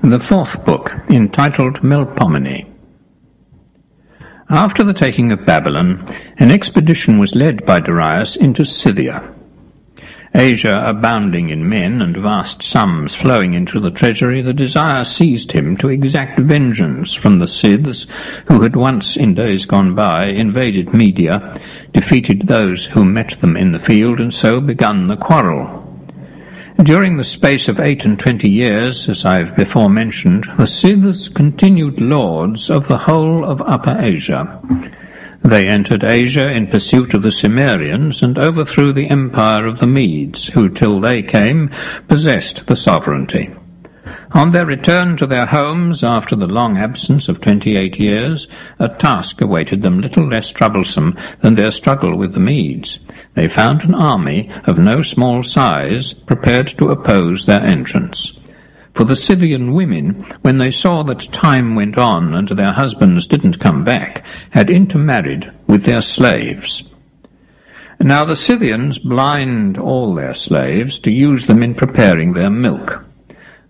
The fourth book, entitled Melpomene. After the taking of Babylon, an expedition was led by Darius into Scythia. Asia abounding in men and vast sums flowing into the treasury, the desire seized him to exact vengeance from the Scyths, who had once in days gone by invaded Media, defeated those who met them in the field, and so begun the quarrel. During the space of 28 years, as I have before mentioned, the Scyths continued lords of the whole of Upper Asia. They entered Asia in pursuit of the Cimmerians and overthrew the empire of the Medes, who, till they came, possessed the sovereignty. On their return to their homes after the long absence of 28 years, a task awaited them little less troublesome than their struggle with the Medes. They found an army of no small size prepared to oppose their entrance. For the Scythian women, when they saw that time went on and their husbands didn't come back, had intermarried with their slaves. Now the Scythians blind all their slaves to use them in preparing their milk.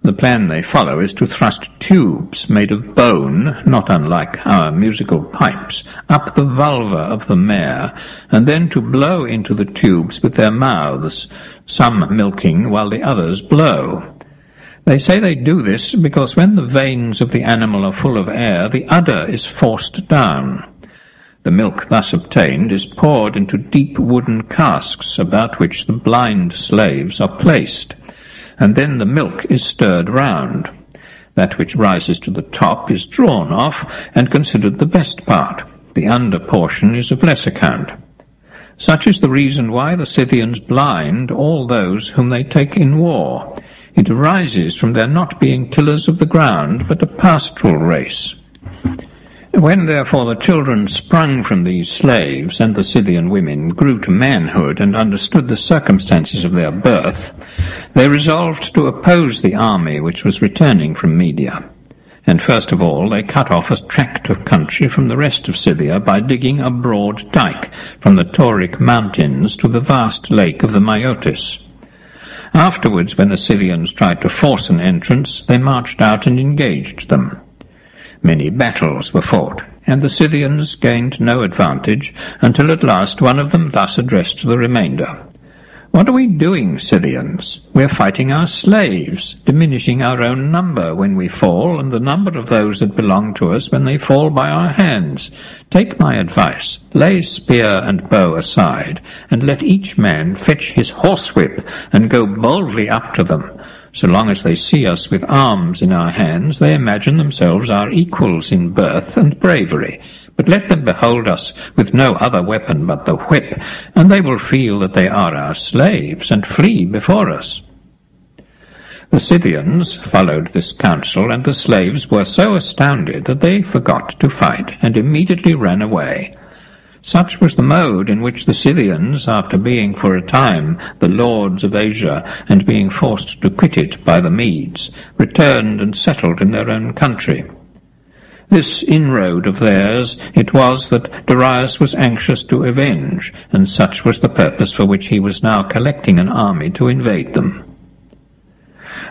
The plan they follow is to thrust tubes made of bone, not unlike our musical pipes, up the vulva of the mare, and then to blow into the tubes with their mouths, some milking while the others blow. They say they do this because when the veins of the animal are full of air, the udder is forced down. The milk thus obtained is poured into deep wooden casks about which the blind slaves are placed, and then the milk is stirred round. That which rises to the top is drawn off and considered the best part. The under portion is of less account. Such is the reason why the Scythians blind all those whom they take in war. It arises from their not being tillers of the ground, but a pastoral race. When therefore the children sprung from these slaves, and the Scythian women grew to manhood and understood the circumstances of their birth, they resolved to oppose the army which was returning from Media. And first of all they cut off a tract of country from the rest of Scythia by digging a broad dike from the Tauric mountains to the vast lake of the Maeotis. Afterwards, when the Scythians tried to force an entrance, they marched out and engaged them. Many battles were fought, and the Scythians gained no advantage, until at last one of them thus addressed the remainder. "What are we doing, Scythians? We're fighting our slaves, diminishing our own number when we fall, and the number of those that belong to us when they fall by our hands. Take my advice, lay spear and bow aside, and let each man fetch his horsewhip, and go boldly up to them. So long as they see us with arms in our hands, they imagine themselves our equals in birth and bravery. But let them behold us with no other weapon but the whip, and they will feel that they are our slaves, and flee before us." The Scythians followed this counsel, and the slaves were so astounded that they forgot to fight, and immediately ran away. Such was the mode in which the Scythians, after being for a time the lords of Asia, and being forced to quit it by the Medes, returned and settled in their own country. This inroad of theirs it was that Darius was anxious to avenge, and such was the purpose for which he was now collecting an army to invade them.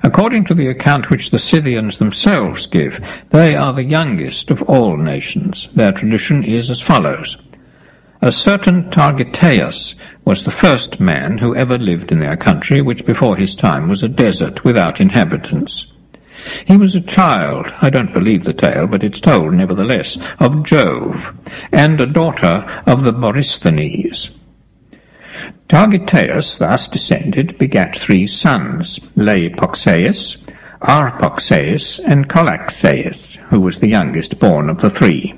According to the account which the Scythians themselves give, they are the youngest of all nations. Their tradition is as follows. A certain Targeteus was the first man who ever lived in their country, which before his time was a desert without inhabitants. He was a child, I don't believe the tale, but it's told nevertheless, of Jove, and a daughter of the Borysthenes. Targeteus, thus descended, begat 3 sons, Leipoxeus, Arpoxeus, and Colaxeus, who was the youngest born of the 3.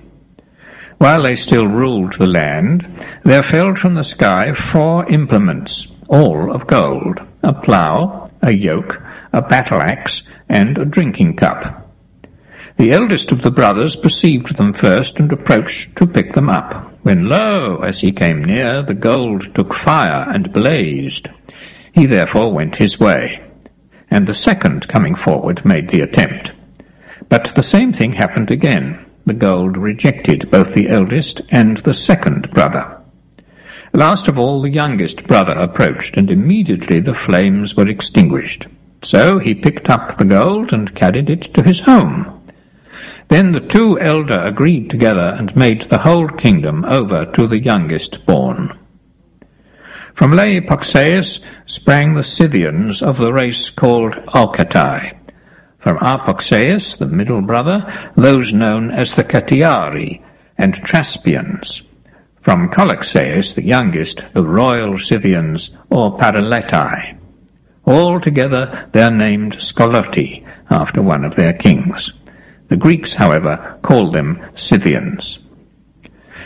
While they still ruled the land, there fell from the sky 4 implements, all of gold, a plough, a yoke, a battle-axe, and a drinking cup. The eldest of the brothers perceived them first, and approached to pick them up, when lo, as he came near, the gold took fire and blazed. He therefore went his way, and the second coming forward made the attempt. But the same thing happened again. The gold rejected both the eldest and the second brother. Last of all the youngest brother approached, and immediately the flames were extinguished. So he picked up the gold and carried it to his home. Then the two elder agreed together and made the whole kingdom over to the youngest born. From Laepoxeus sprang the Scythians of the race called Alcatai. From Arpoxeus, the middle brother, those known as the Catiari and Traspians. From Coloxeus, the youngest, the royal Scythians, or Paraletai. All together they are named Scoloti, after one of their kings. The Greeks, however, call them Scythians.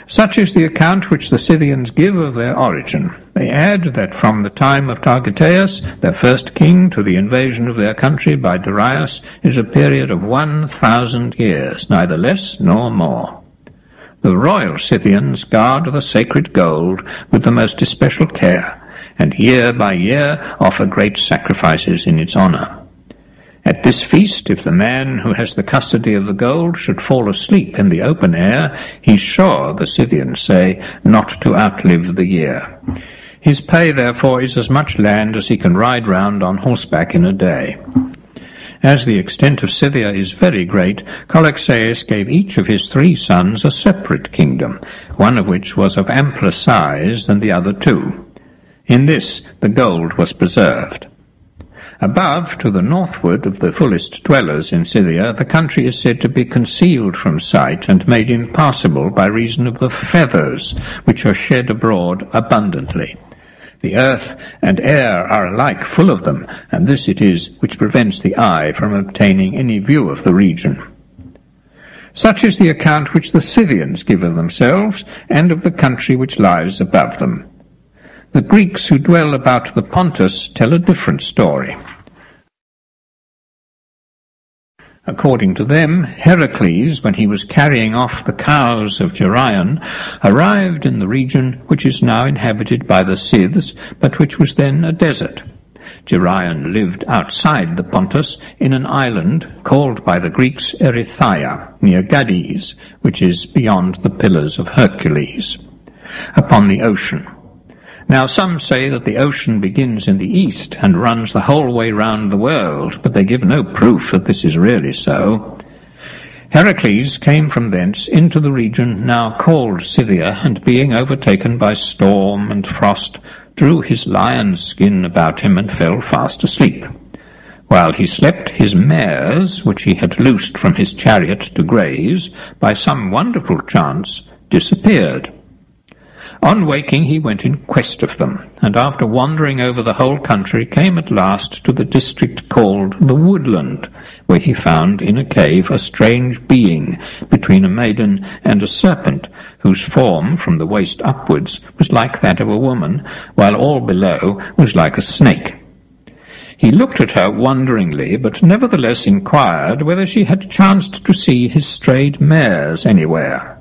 Such is the account which the Scythians give of their origin. They add that from the time of Targeteus, their first king, to the invasion of their country by Darius is a period of 1,000 years, neither less nor more. The royal Scythians guard the sacred gold with the most especial care, and year by year offer great sacrifices in its honor. At this feast, if the man who has the custody of the gold should fall asleep in the open air, he's sure, the Scythians say, not to outlive the year. His pay, therefore, is as much land as he can ride round on horseback in a day. As the extent of Scythia is very great, Coloxeus gave each of his 3 sons a separate kingdom, one of which was of ampler size than the other 2. In this the gold was preserved. Above, to the northward of the fullest dwellers in Scythia, the country is said to be concealed from sight and made impassable by reason of the feathers, which are shed abroad abundantly. The earth and air are alike full of them, and this it is which prevents the eye from obtaining any view of the region. Such is the account which the Scythians give of themselves, and of the country which lies above them. The Greeks who dwell about the Pontus tell a different story. According to them, Heracles, when he was carrying off the cows of Geryon, arrived in the region which is now inhabited by the Scyths, but which was then a desert. Geryon lived outside the Pontus in an island called by the Greeks Erythia, near Gades, which is beyond the Pillars of Hercules, upon the ocean. Now some say that the ocean begins in the east and runs the whole way round the world, but they give no proof that this is really so. Heracles came from thence into the region now called Scythia, and being overtaken by storm and frost, drew his lion's skin about him and fell fast asleep. While he slept, his mares, which he had loosed from his chariot to graze, by some wonderful chance disappeared. On waking he went in quest of them, and after wandering over the whole country came at last to the district called the Woodland, where he found in a cave a strange being between a maiden and a serpent, whose form from the waist upwards was like that of a woman, while all below was like a snake. He looked at her wonderingly, but nevertheless inquired whether she had chanced to see his strayed mares anywhere.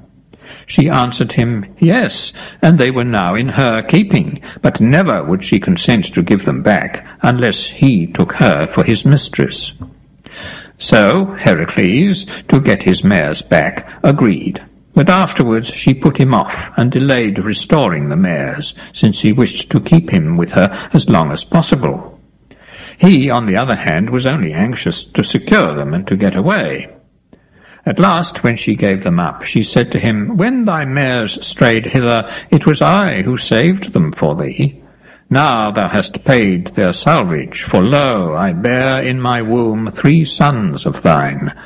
She answered him, yes, and they were now in her keeping, but never would she consent to give them back, unless he took her for his mistress. So Heracles, to get his mares back, agreed, but afterwards she put him off, and delayed restoring the mares, since he wished to keep him with her as long as possible. He, on the other hand, was only anxious to secure them and to get away. At last, when she gave them up, she said to him, when thy mares strayed hither, it was I who saved them for thee. Now thou hast paid their salvage, for lo, I bear in my womb 3 sons of thine.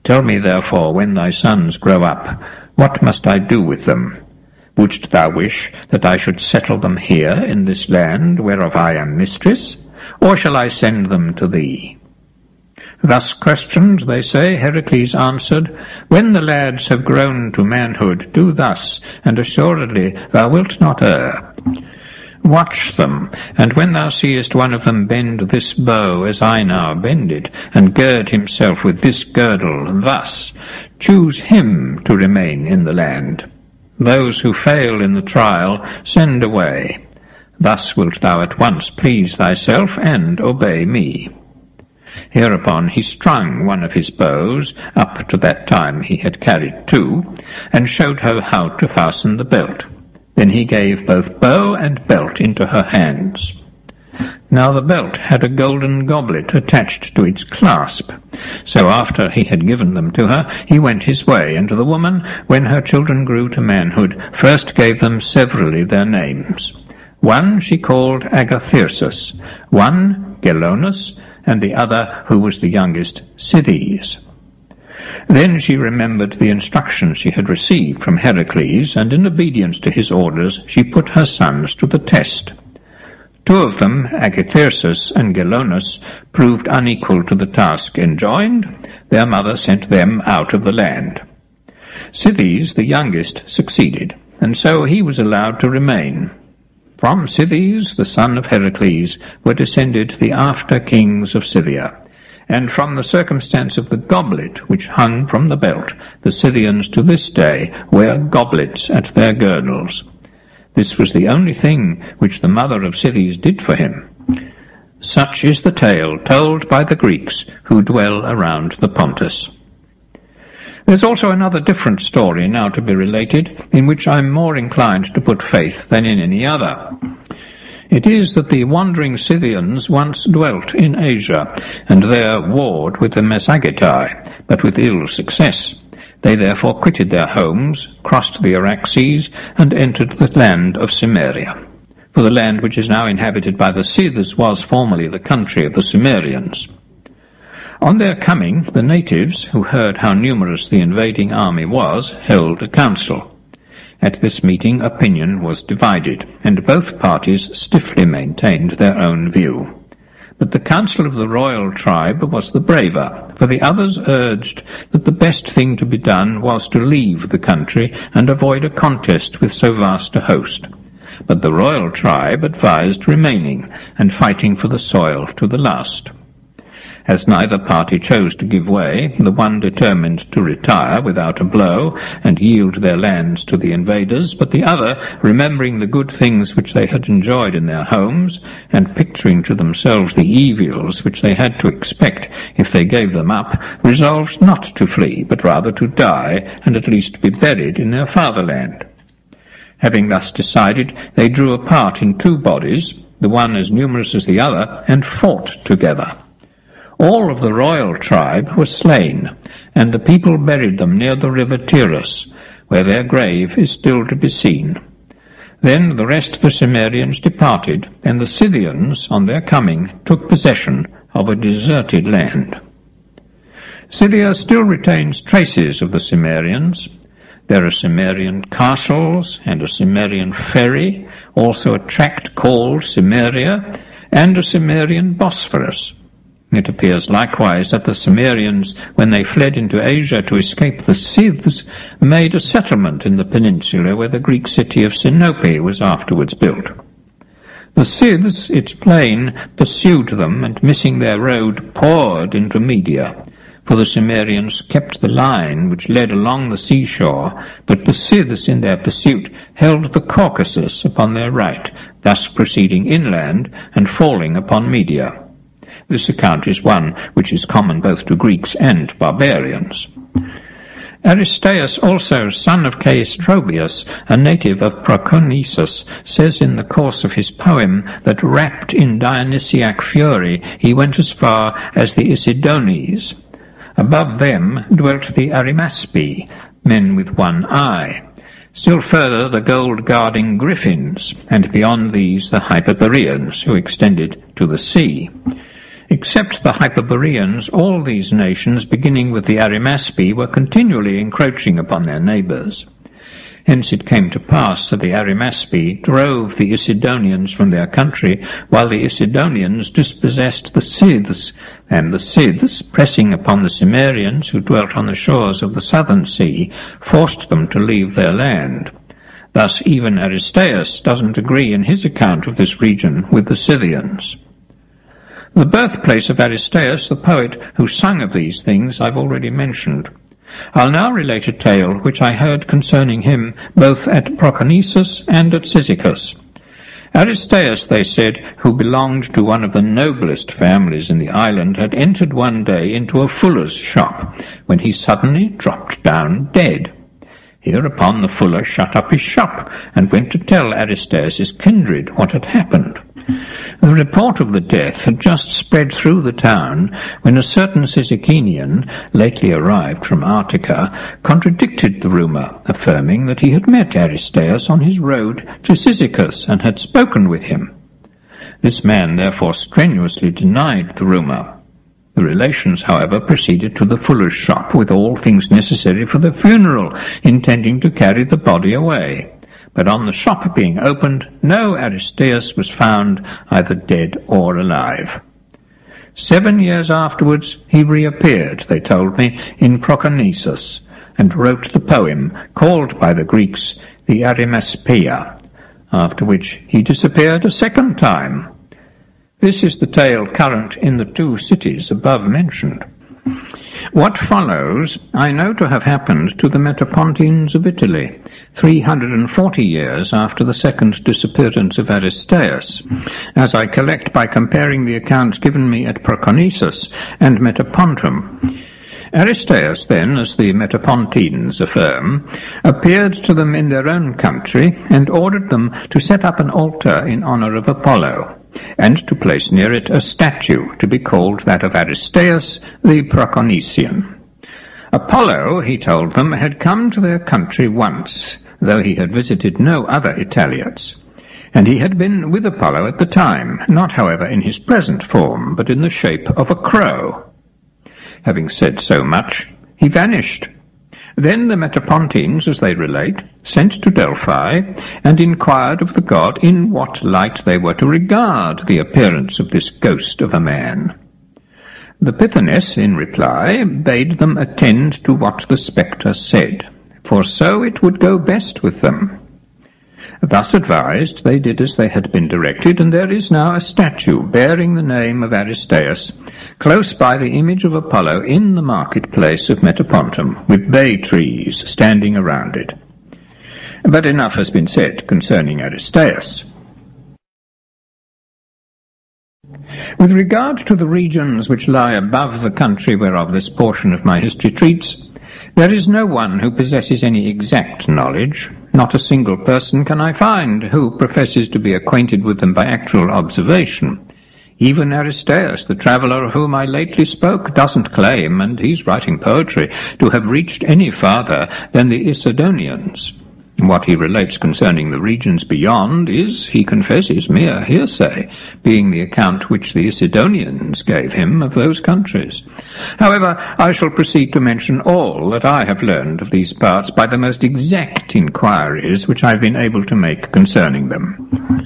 Tell me therefore, when thy sons grow up, what must I do with them? Wouldst thou wish that I should settle them here in this land whereof I am mistress, or shall I send them to thee? Thus questioned, they say, Heracles answered, when the lads have grown to manhood, do thus, and assuredly thou wilt not err. Watch them, and when thou seest one of them bend this bow as I now bend it, and gird himself with this girdle thus, choose him to remain in the land. Those who fail in the trial send away. Thus wilt thou at once please thyself and obey me. Hereupon he strung one of his bows, up to that time he had carried 2, and showed her how to fasten the belt. Then he gave both bow and belt into her hands. Now the belt had a golden goblet attached to its clasp. So after he had given them to her, he went his way, and the woman, when her children grew to manhood, first gave them severally their names. One she called Agathyrsus, one Gelonus, and the other, who was the youngest, Cities. Then she remembered the instructions she had received from Heracles, and in obedience to his orders she put her sons to the test. Two of them, Agathyrsus and Gelonus, proved unequal to the task enjoined. Their mother sent them out of the land. Cities, the youngest, succeeded, and so he was allowed to remain. From Cities, the son of Heracles, were descended the after kings of Scythia, and from the circumstance of the goblet which hung from the belt, the Scythians to this day wear goblets at their girdles. This was the only thing which the mother of Cities did for him. Such is the tale told by the Greeks who dwell around the Pontus. There's also another different story now to be related, in which I'm more inclined to put faith than in any other. It is that the wandering Scythians once dwelt in Asia, and there warred with the Messagetai, but with ill success. They therefore quitted their homes, crossed the Araxes, and entered the land of Cimmeria. For the land which is now inhabited by the Scyths was formerly the country of the Cimmerians. On their coming, the natives, who heard how numerous the invading army was, held a council. At this meeting opinion was divided, and both parties stiffly maintained their own view. But the council of the royal tribe was the braver, for the others urged that the best thing to be done was to leave the country and avoid a contest with so vast a host. But the royal tribe advised remaining and fighting for the soil to the last. As neither party chose to give way, the one determined to retire without a blow and yield their lands to the invaders, but the other, remembering the good things which they had enjoyed in their homes, and picturing to themselves the evils which they had to expect if they gave them up, resolved not to flee, but rather to die, and at least be buried in their fatherland. Having thus decided, they drew apart in two bodies, the one as numerous as the other, and fought together. All of the royal tribe were slain, and the people buried them near the river Tyrus, where their grave is still to be seen. Then the rest of the Cimmerians departed, and the Scythians, on their coming, took possession of a deserted land. Scythia still retains traces of the Cimmerians. There are Cimmerian castles and a Cimmerian ferry, also a tract called Cimmeria, and a Cimmerian Bosphorus. It appears likewise that the Cimmerians, when they fled into Asia to escape the Scyths, made a settlement in the peninsula where the Greek city of Sinope was afterwards built. The Scyths, it's plain, pursued them, and missing their road, poured into Media. For the Cimmerians kept the line which led along the seashore, but the Scyths in their pursuit held the Caucasus upon their right, thus proceeding inland and falling upon Media. This account is one which is common both to Greeks and barbarians. Aristeas also, son of Caestrobius, a native of Proconnesus, says in the course of his poem that wrapped in Dionysiac fury he went as far as the Isidones. Above them dwelt the Arimaspi, men with one eye. Still further the gold-guarding Griffins, and beyond these the Hyperboreans, who extended to the sea. Except the Hyperboreans, all these nations, beginning with the Arimaspi, were continually encroaching upon their neighbours. Hence it came to pass that the Arimaspi drove the Isidonians from their country, while the Isidonians dispossessed the Scyths, and the Scyths, pressing upon the Cimmerians, who dwelt on the shores of the southern sea, forced them to leave their land. Thus even Aristeas doesn't agree in his account of this region with the Scythians. The birthplace of Aristeas, the poet who sung of these things, I've already mentioned. I'll now relate a tale which I heard concerning him both at Proconnesus and at Cyzicus. Aristeas, they said, who belonged to one of the noblest families in the island, had entered one day into a fuller's shop, when he suddenly dropped down dead. Hereupon the fuller shut up his shop, and went to tell Aristeas' kindred what had happened. The report of the death had just spread through the town when a certain Cyzicenian, lately arrived from Artica, contradicted the rumour, affirming that he had met Aristeus on his road to Cyzicus and had spoken with him. This man therefore strenuously denied the rumour. The relations, however, proceeded to the fuller's shop with all things necessary for the funeral, intending to carry the body away. But on the shop being opened, no Aristeus was found, either dead or alive. 7 years afterwards he reappeared, they told me, in Proconnesus, and wrote the poem, called by the Greeks the Arimaspeia, after which he disappeared a second time. This is the tale current in the 2 cities above mentioned. What follows I know to have happened to the Metapontines of Italy, 340 years after the second disappearance of Aristeus, as I collect by comparing the accounts given me at Proconnesus and Metapontum. Aristeus, then, as the Metapontines affirm, appeared to them in their own country and ordered them to set up an altar in honour of Apollo, and to place near it a statue to be called that of Aristeus the Proconnesian. Apollo, he told them, had come to their country once, though he had visited no other Italiots, and he had been with Apollo at the time, not, however, in his present form, but in the shape of a crow. Having said so much, he vanished. Then the Metapontines, as they relate, sent to Delphi, and inquired of the god in what light they were to regard the appearance of this ghost of a man. The Pythoness, in reply, bade them attend to what the spectre said, for so it would go best with them. Thus advised, they did as they had been directed, and there is now a statue bearing the name of Aristeus, close by the image of Apollo in the marketplace of Metapontum, with bay trees standing around it. But enough has been said concerning Aristeus. With regard to the regions which lie above the country whereof this portion of my history treats, there is no one who possesses any exact knowledge. Not a single person can I find who professes to be acquainted with them by actual observation. Even Aristeus, the traveller of whom I lately spoke, doesn't claim, and he's writing poetry, to have reached any farther than the Isidonians. What he relates concerning the regions beyond is, he confesses, mere hearsay, being the account which the Isidonians gave him of those countries. However, I shall proceed to mention all that I have learned of these parts by the most exact inquiries which I've been able to make concerning them.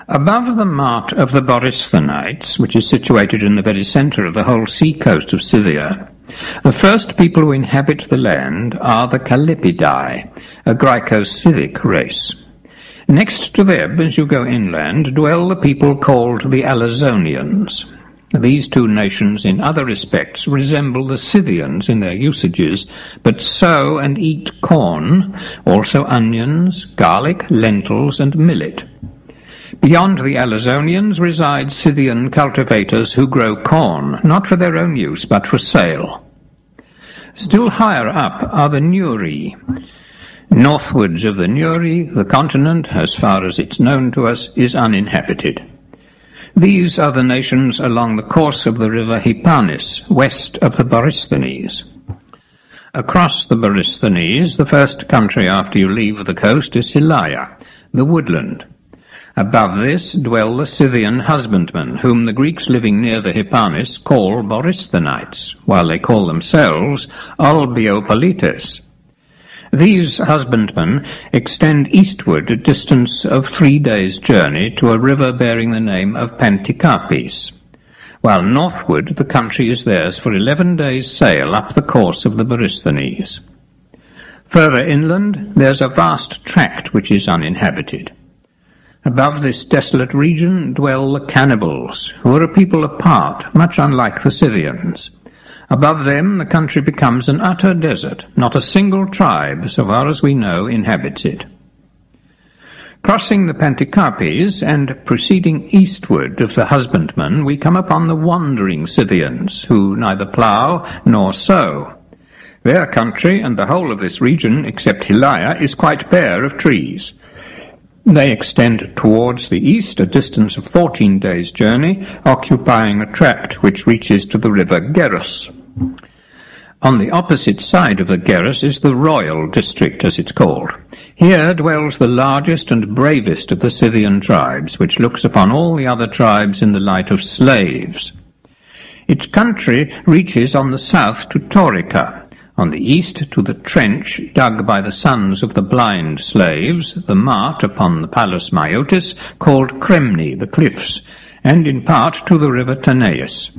Above the mart of the Borysthenites, which is situated in the very centre of the whole sea-coast of Scythia, the first people who inhabit the land are the Callipidae, a Graeco-Scythic race. Next to them, as you go inland, dwell the people called the Alazonians. These 2 nations in other respects resemble the Scythians in their usages, but sow and eat corn, also onions, garlic, lentils, and millet. Beyond the Alazonians reside Scythian cultivators who grow corn, not for their own use, but for sale. Still higher up are the Nuri. Northwards of the Nuri, the continent, as far as it's known to us, is uninhabited. These are the nations along the course of the river Hypanis, west of the Borysthenes. Across the Borysthenes, the first country after you leave the coast is Hylaia, the woodland. Above this dwell the Scythian husbandmen, whom the Greeks living near the Hypanis call Borysthenites, while they call themselves Albiopolites. These husbandmen extend eastward a distance of 3 days' journey to a river bearing the name of Pantykapis, while northward the country is theirs for 11 days' sail up the course of the Borysthenes. Further inland there's a vast tract which is uninhabited. Above this desolate region dwell the cannibals, who are a people apart, much unlike the Scythians. Above them the country becomes an utter desert. Not a single tribe, so far as we know, inhabits it. Crossing the Pantykapis and proceeding eastward of the husbandmen, we come upon the Wandering Citians, who neither plough nor sow. Their country and the whole of this region, except Hylaia, is quite bare of trees. They extend towards the east a distance of 14 days' journey, occupying a tract which reaches to the river Gerus. On the opposite side of the Gerus is the royal district, as it's called. Here dwells the largest and bravest of the Scythian tribes, which looks upon all the other tribes in the light of slaves. Its country reaches on the south to Taurica, on the east to the trench dug by the sons of the blind slaves, the mart upon the Palus Myotis, called Kremni, the cliffs, and in part to the river Tanais.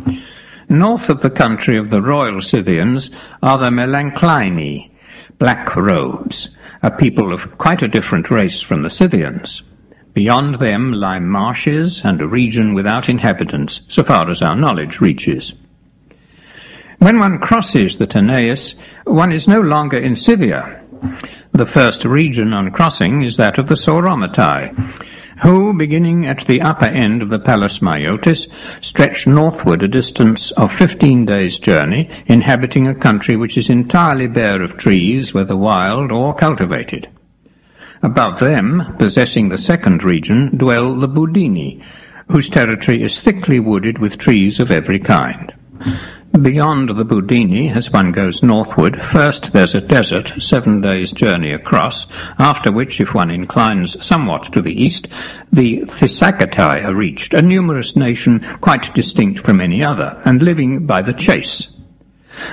North of the country of the royal Scythians are the Melanchlaeni, black robes, a people of quite a different race from the Scythians. Beyond them lie marshes and a region without inhabitants, so far as our knowledge reaches. When one crosses the Tanais, one is no longer in Scythia. The first region on crossing is that of the Sauromatai, who, beginning at the upper end of the Palus Myotis, stretch northward a distance of 15 days' journey, inhabiting a country which is entirely bare of trees, whether wild or cultivated. Above them, possessing the second region, dwell the Budini, whose territory is thickly wooded with trees of every kind. Beyond the Budini, as one goes northward, first there's a desert, 7 days' journey across, after which, if one inclines somewhat to the east, the Thisagatai are reached, a numerous nation quite distinct from any other, and living by the chase.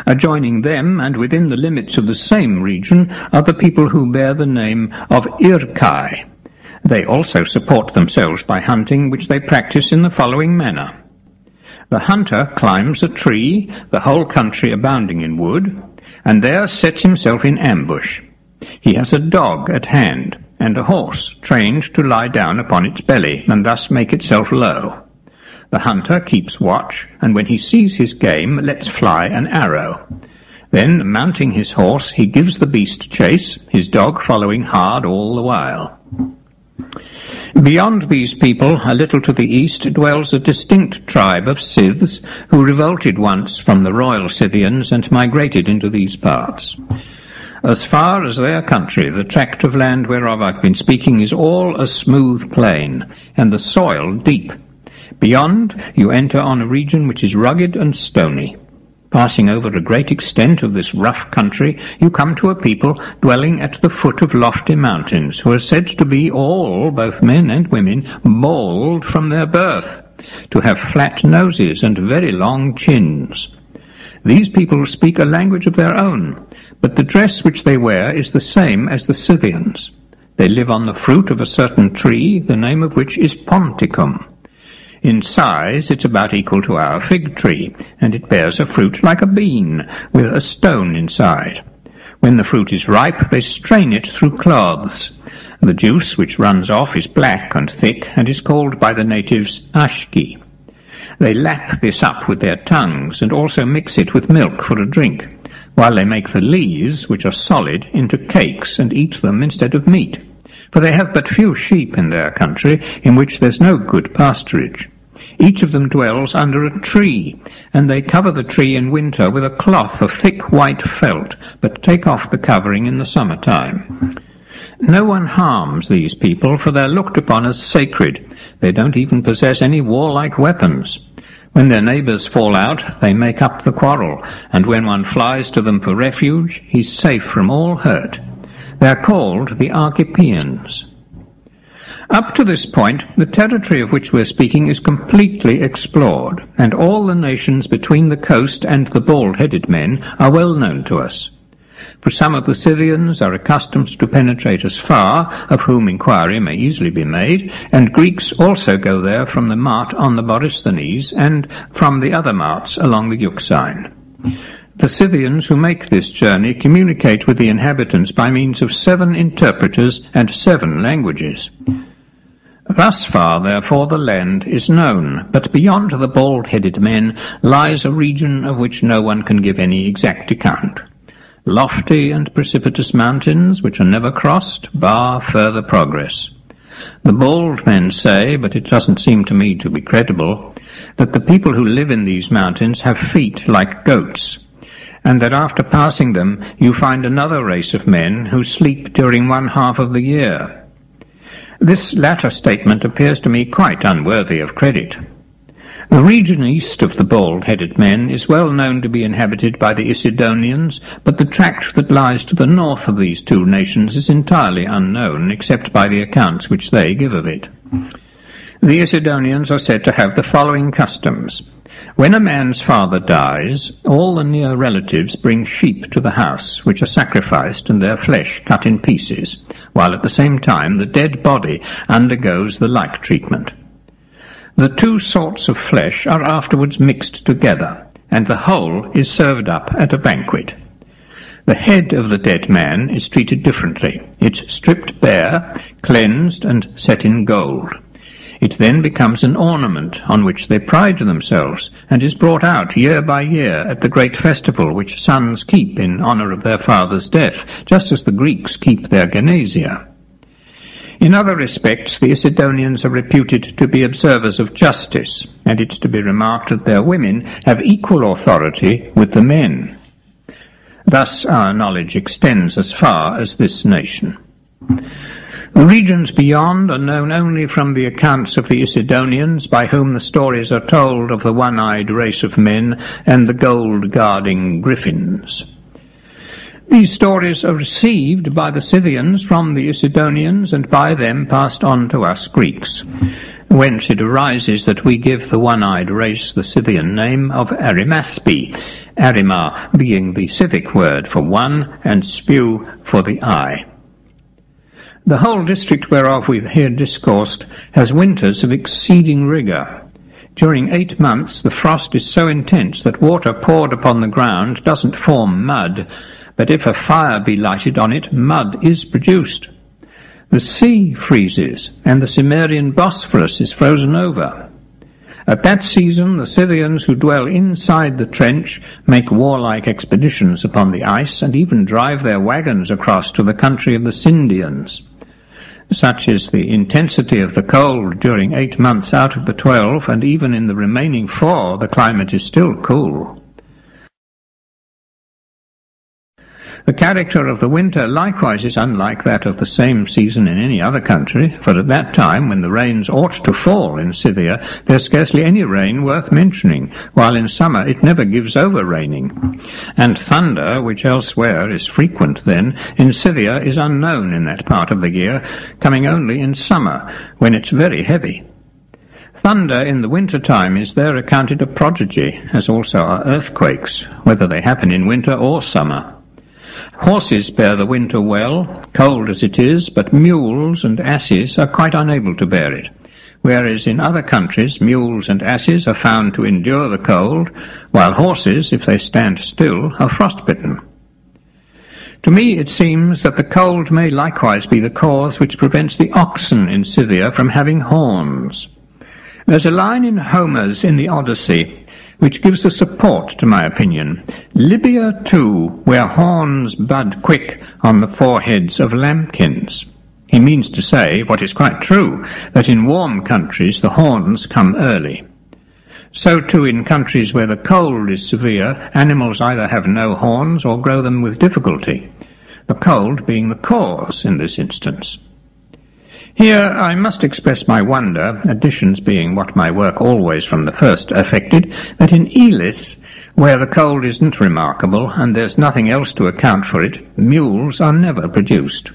Adjoining them, and within the limits of the same region, are the people who bear the name of Irkai. They also support themselves by hunting, which they practice in the following manner. The hunter climbs a tree, the whole country abounding in wood, and there sets himself in ambush. He has a dog at hand, and a horse trained to lie down upon its belly, and thus make itself low. The hunter keeps watch, and when he sees his game, lets fly an arrow. Then, mounting his horse, he gives the beast chase, his dog following hard all the while. Beyond these people, a little to the east, dwells a distinct tribe of Scyths, who revolted once from the royal Scythians and migrated into these parts. As far as their country, the tract of land whereof I've been speaking is all a smooth plain, and the soil deep. Beyond, you enter on a region which is rugged and stony. Passing over a great extent of this rough country, you come to a people dwelling at the foot of lofty mountains, who are said to be all, both men and women, bald from their birth, to have flat noses and very long chins. These people speak a language of their own, but the dress which they wear is the same as the Scythians. They live on the fruit of a certain tree, the name of which is ponticum. In size it's about equal to our fig tree, and it bears a fruit like a bean, with a stone inside. When the fruit is ripe, they strain it through cloths. The juice which runs off is black and thick, and is called by the natives ashki. They lap this up with their tongues, and also mix it with milk for a drink, while they make the lees, which are solid, into cakes, and eat them instead of meat. For they have but few sheep in their country, in which there's no good pasturage. Each of them dwells under a tree, and they cover the tree in winter with a cloth of thick white felt, but take off the covering in the summer-time. No one harms these people, for they're looked upon as sacred. They don't even possess any warlike weapons. When their neighbours fall out, they make up the quarrel, and when one flies to them for refuge, he's safe from all hurt. They're called the Archipeans. Up to this point, the territory of which we're speaking is completely explored, and all the nations between the coast and the bald-headed men are well known to us. For some of the Scythians are accustomed to penetrate as far, of whom inquiry may easily be made, and Greeks also go there from the mart on the Borysthenes and from the other marts along the Euxine. The Scythians who make this journey communicate with the inhabitants by means of 7 interpreters and 7 languages. Thus far, therefore, the land is known, but beyond the bald-headed men lies a region of which no one can give any exact account. Lofty and precipitous mountains, which are never crossed, bar further progress. The bald men say, but it doesn't seem to me to be credible, that the people who live in these mountains have feet like goats, and that after passing them you find another race of men who sleep during 1/2 of the year. This latter statement appears to me quite unworthy of credit. The region east of the bald-headed men is well known to be inhabited by the Isidonians, but the tract that lies to the north of these two nations is entirely unknown, except by the accounts which they give of it. The Isidonians are said to have the following customs. When a man's father dies, all the near relatives bring sheep to the house, which are sacrificed and their flesh cut in pieces, while at the same time the dead body undergoes the like treatment. The two sorts of flesh are afterwards mixed together, and the whole is served up at a banquet. The head of the dead man is treated differently. It's stripped bare, cleansed, and set in gold. It then becomes an ornament on which they pride themselves, and is brought out year by year at the great festival which sons keep in honour of their father's death, just as the Greeks keep their Genesia. In other respects, the Isidonians are reputed to be observers of justice, and it's to be remarked that their women have equal authority with the men. Thus our knowledge extends as far as this nation. The regions beyond are known only from the accounts of the Isidonians, by whom the stories are told of the one-eyed race of men and the gold-guarding griffins. These stories are received by the Scythians from the Isidonians, and by them passed on to us Greeks, whence it arises that we give the one-eyed race the Scythian name of Arimaspi, Arima being the Scythic word for one, and spew for the eye. The whole district whereof we here discoursed has winters of exceeding rigour. During 8 months the frost is so intense that water poured upon the ground doesn't form mud, but if a fire be lighted on it, mud is produced. The sea freezes, and the Cimmerian Bosphorus is frozen over. At that season the Scythians who dwell inside the trench make warlike expeditions upon the ice, and even drive their wagons across to the country of the Scythians. Such is the intensity of the cold during 8 months out of the 12, and even in the remaining 4 the climate is still cool. The character of the winter likewise is unlike that of the same season in any other country, for at that time, when the rains ought to fall in Scythia, there is scarcely any rain worth mentioning, while in summer it never gives over raining. And thunder, which elsewhere is frequent then, in Scythia is unknown in that part of the year, coming only in summer, when it's very heavy. Thunder in the winter time is there accounted a prodigy, as also are earthquakes, whether they happen in winter or summer. Horses bear the winter well, cold as it is, but mules and asses are quite unable to bear it, whereas in other countries mules and asses are found to endure the cold, while horses, if they stand still, are frostbitten. To me it seems that the cold may likewise be the cause which prevents the oxen in Scythia from having horns. There's a line in Homer's in the Odyssey which gives a support to my opinion. Libya too, where horns bud quick on the foreheads of lambkins. He means to say, what is quite true, that in warm countries the horns come early. So too in countries where the cold is severe, animals either have no horns or grow them with difficulty, the cold being the cause in this instance. Here I must express my wonder, additions being what my work always from the first affected, that in Elis, where the cold isn't remarkable, and there's nothing else to account for it, mules are never produced.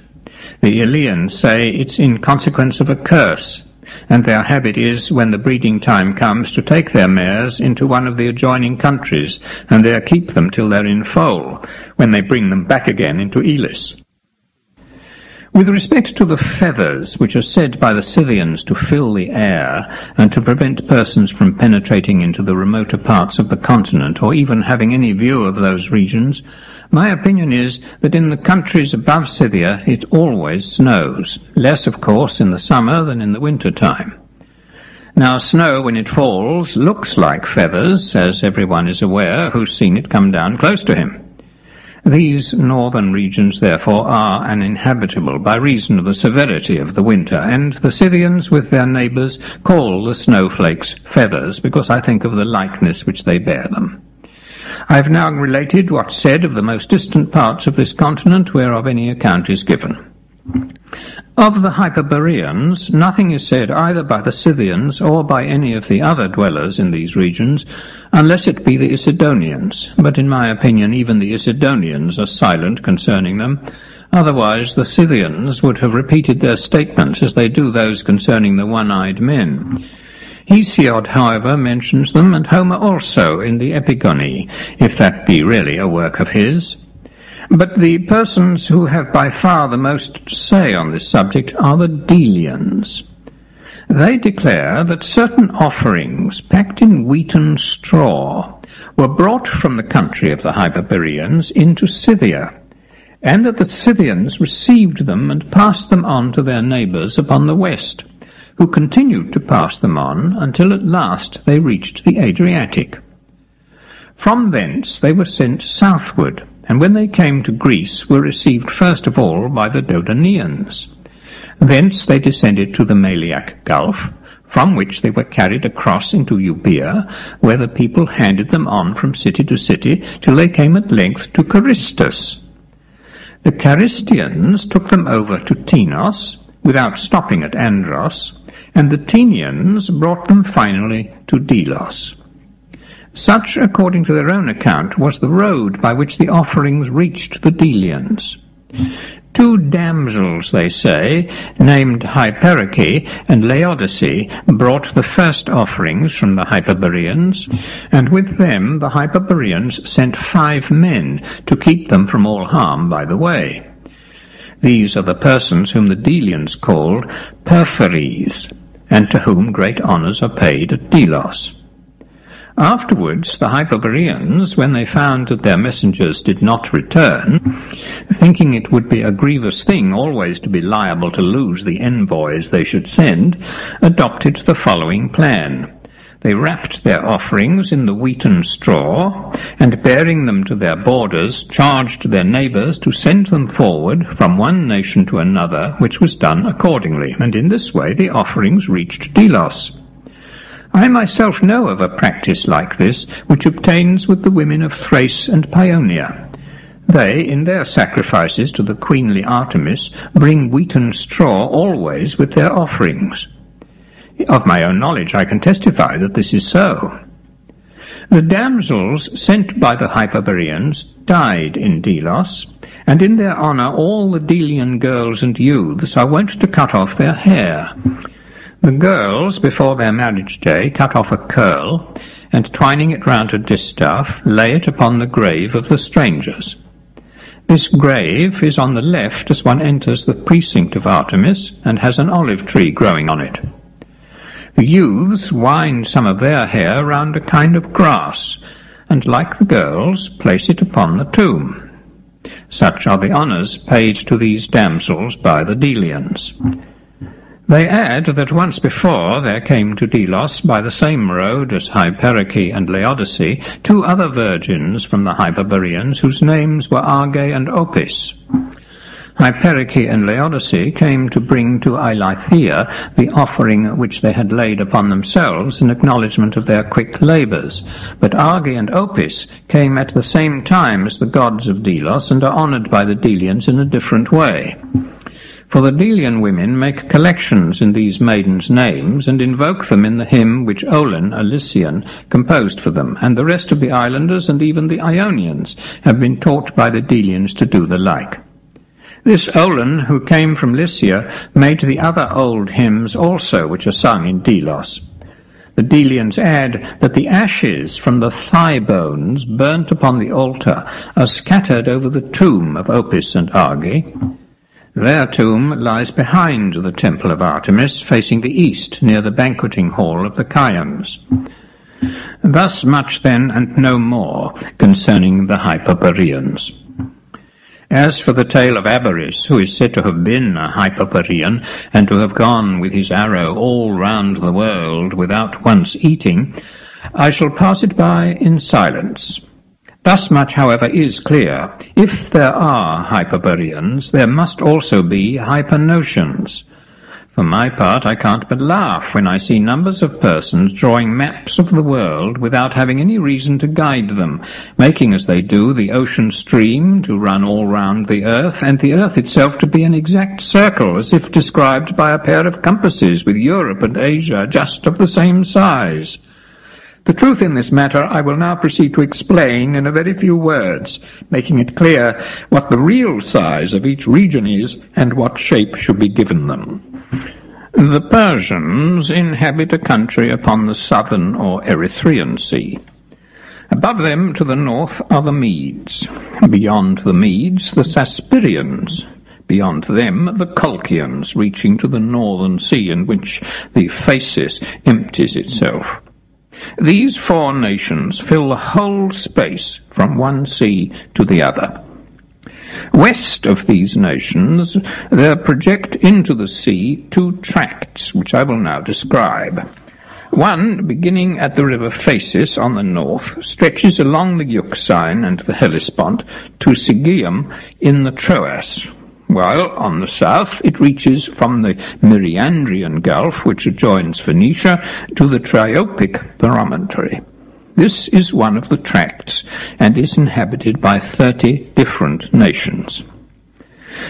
The Eleans say it's in consequence of a curse, and their habit is, when the breeding time comes, to take their mares into one of the adjoining countries, and there keep them till they're in foal, when they bring them back again into Elis. With respect to the feathers, which are said by the Scythians to fill the air, and to prevent persons from penetrating into the remoter parts of the continent, or even having any view of those regions, my opinion is that in the countries above Scythia it always snows, less of course in the summer than in the winter time. Now snow, when it falls, looks like feathers, as everyone is aware who's seen it come down close to him. These northern regions, therefore, are uninhabitable by reason of the severity of the winter, and the Scythians, with their neighbours, call the snowflakes feathers, because I think of the likeness which they bear them. I have now related what's said of the most distant parts of this continent, whereof any account is given. Of the Hyperboreans, nothing is said either by the Scythians or by any of the other dwellers in these regions, unless it be the Isidonians, but in my opinion even the Isidonians are silent concerning them. Otherwise the Scythians would have repeated their statements as they do those concerning the one-eyed men. Hesiod, however, mentions them, and Homer also in the Epigoni, if that be really a work of his. But the persons who have by far the most to say on this subject are the Delians. They declare that certain offerings packed in wheaten straw were brought from the country of the Hyperboreans into Scythia, and that the Scythians received them and passed them on to their neighbours upon the west, who continued to pass them on until at last they reached the Adriatic. From thence they were sent southward, and when they came to Greece were received first of all by the Dodonians. Thence they descended to the Maliac Gulf, from which they were carried across into Euboea, where the people handed them on from city to city, till they came at length to Carystus. The Carystians took them over to Tenos, without stopping at Andros, and the Tenians brought them finally to Delos. Such, according to their own account, was the road by which the offerings reached the Delians. 2 damsels, they say, named Hyperike and Laodice, brought the first offerings from the Hyperboreans, and with them the Hyperboreans sent 5 men to keep them from all harm by the way. These are the persons whom the Delians called Perpheres, and to whom great honours are paid at Delos. Afterwards the Hyperboreans, when they found that their messengers did not return, thinking it would be a grievous thing always to be liable to lose the envoys they should send, adopted the following plan. They wrapped their offerings in the wheaten straw, and bearing them to their borders, charged their neighbours to send them forward from one nation to another, which was done accordingly, and in this way the offerings reached Delos. I myself know of a practice like this, which obtains with the women of Thrace and Paeonia. They, in their sacrifices to the queenly Artemis, bring wheaten straw always with their offerings. Of my own knowledge I can testify that this is so. The damsels sent by the Hyperboreans died in Delos, and in their honour all the Delian girls and youths are wont to cut off their hair. The girls, before their marriage day, cut off a curl, and twining it round a distaff, lay it upon the grave of the strangers. This grave is on the left as one enters the precinct of Artemis, and has an olive tree growing on it. The youths wind some of their hair round a kind of grass, and, like the girls, place it upon the tomb. Such are the honours paid to these damsels by the Delians. They add that once before there came to Delos by the same road as Hyperike and Laodice 2 other virgins from the Hyperboreans, whose names were Arge and Opis. Hyperike and Laodice came to bring to Eileithia the offering which they had laid upon themselves in acknowledgment of their quick labours, but Arge and Opis came at the same time as the gods of Delos, and are honoured by the Delians in a different way. For the Delian women make collections in these maidens' names, and invoke them in the hymn which Olin, a Lycian, composed for them, and the rest of the islanders and even the Ionians have been taught by the Delians to do the like. This Olin, who came from Lycia, made the other old hymns also which are sung in Delos. The Delians add that the ashes from the thigh bones burnt upon the altar are scattered over the tomb of Opis and Arge. Their tomb lies behind the temple of Artemis, facing the east, near the banqueting hall of the Chians. Thus much then, and no more, concerning the Hyperboreans. As for the tale of Abaris, who is said to have been a Hyperborean, and to have gone with his arrow all round the world without once eating, I shall pass it by in silence. Thus much, however, is clear. If there are Hyperboreans, there must also be Hypernotians. For my part, I can't but laugh when I see numbers of persons drawing maps of the world without having any reason to guide them, making as they do the ocean stream to run all round the earth, and the earth itself to be an exact circle, as if described by a pair of compasses, with Europe and Asia just of the same size. The truth in this matter I will now proceed to explain in a very few words, making it clear what the real size of each region is and what shape should be given them. The Persians inhabit a country upon the southern or Erythraean Sea. Above them to the north are the Medes. Beyond the Medes the Saspirians. Beyond them the Colchians, reaching to the northern sea in which the Phasis empties itself. These four nations fill the whole space from one sea to the other. West of these nations there project into the sea two tracts, which I will now describe. One, beginning at the river Phasis on the north, stretches along the Euxine and the Hellespont to Sigeum in the Troas, while on the south it reaches from the Myrandrian Gulf, which adjoins Phoenicia, to the Triopic promontory. This is one of the tracts, and is inhabited by 30 different nations.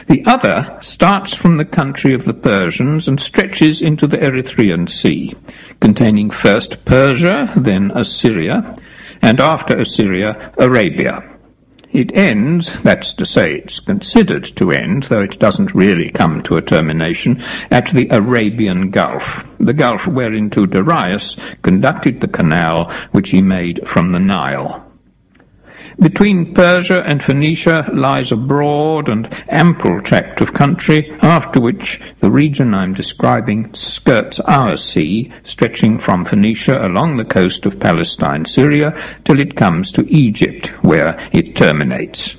The other starts from the country of the Persians and stretches into the Erythraean Sea, containing first Persia, then Assyria, and after Assyria, Arabia. It ends, that's to say, it's considered to end, though it doesn't really come to a termination, at the Arabian Gulf, the gulf whereinto Darius conducted the canal which he made from the Nile. Between Persia and Phoenicia lies a broad and ample tract of country, after which the region I'm describing skirts our sea, stretching from Phoenicia along the coast of Palestine, Syria, till it comes to Egypt, where it terminates.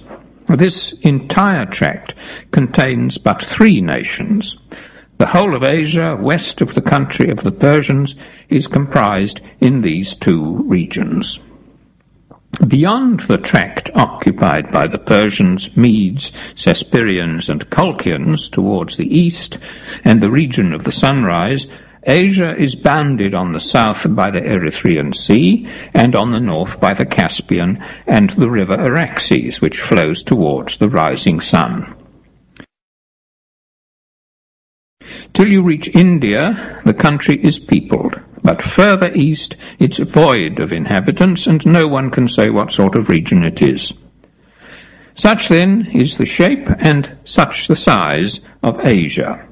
This entire tract contains but 3 nations. The whole of Asia, west of the country of the Persians, is comprised in these 2 regions. Beyond the tract occupied by the Persians, Medes, Saspirians, and Colchians towards the east, and the region of the sunrise, Asia is bounded on the south by the Erythraean Sea, and on the north by the Caspian and the river Araxes, which flows towards the rising sun. Till you reach India, the country is peopled. But further east it's void of inhabitants, and no one can say what sort of region it is. Such then is the shape and such the size of Asia.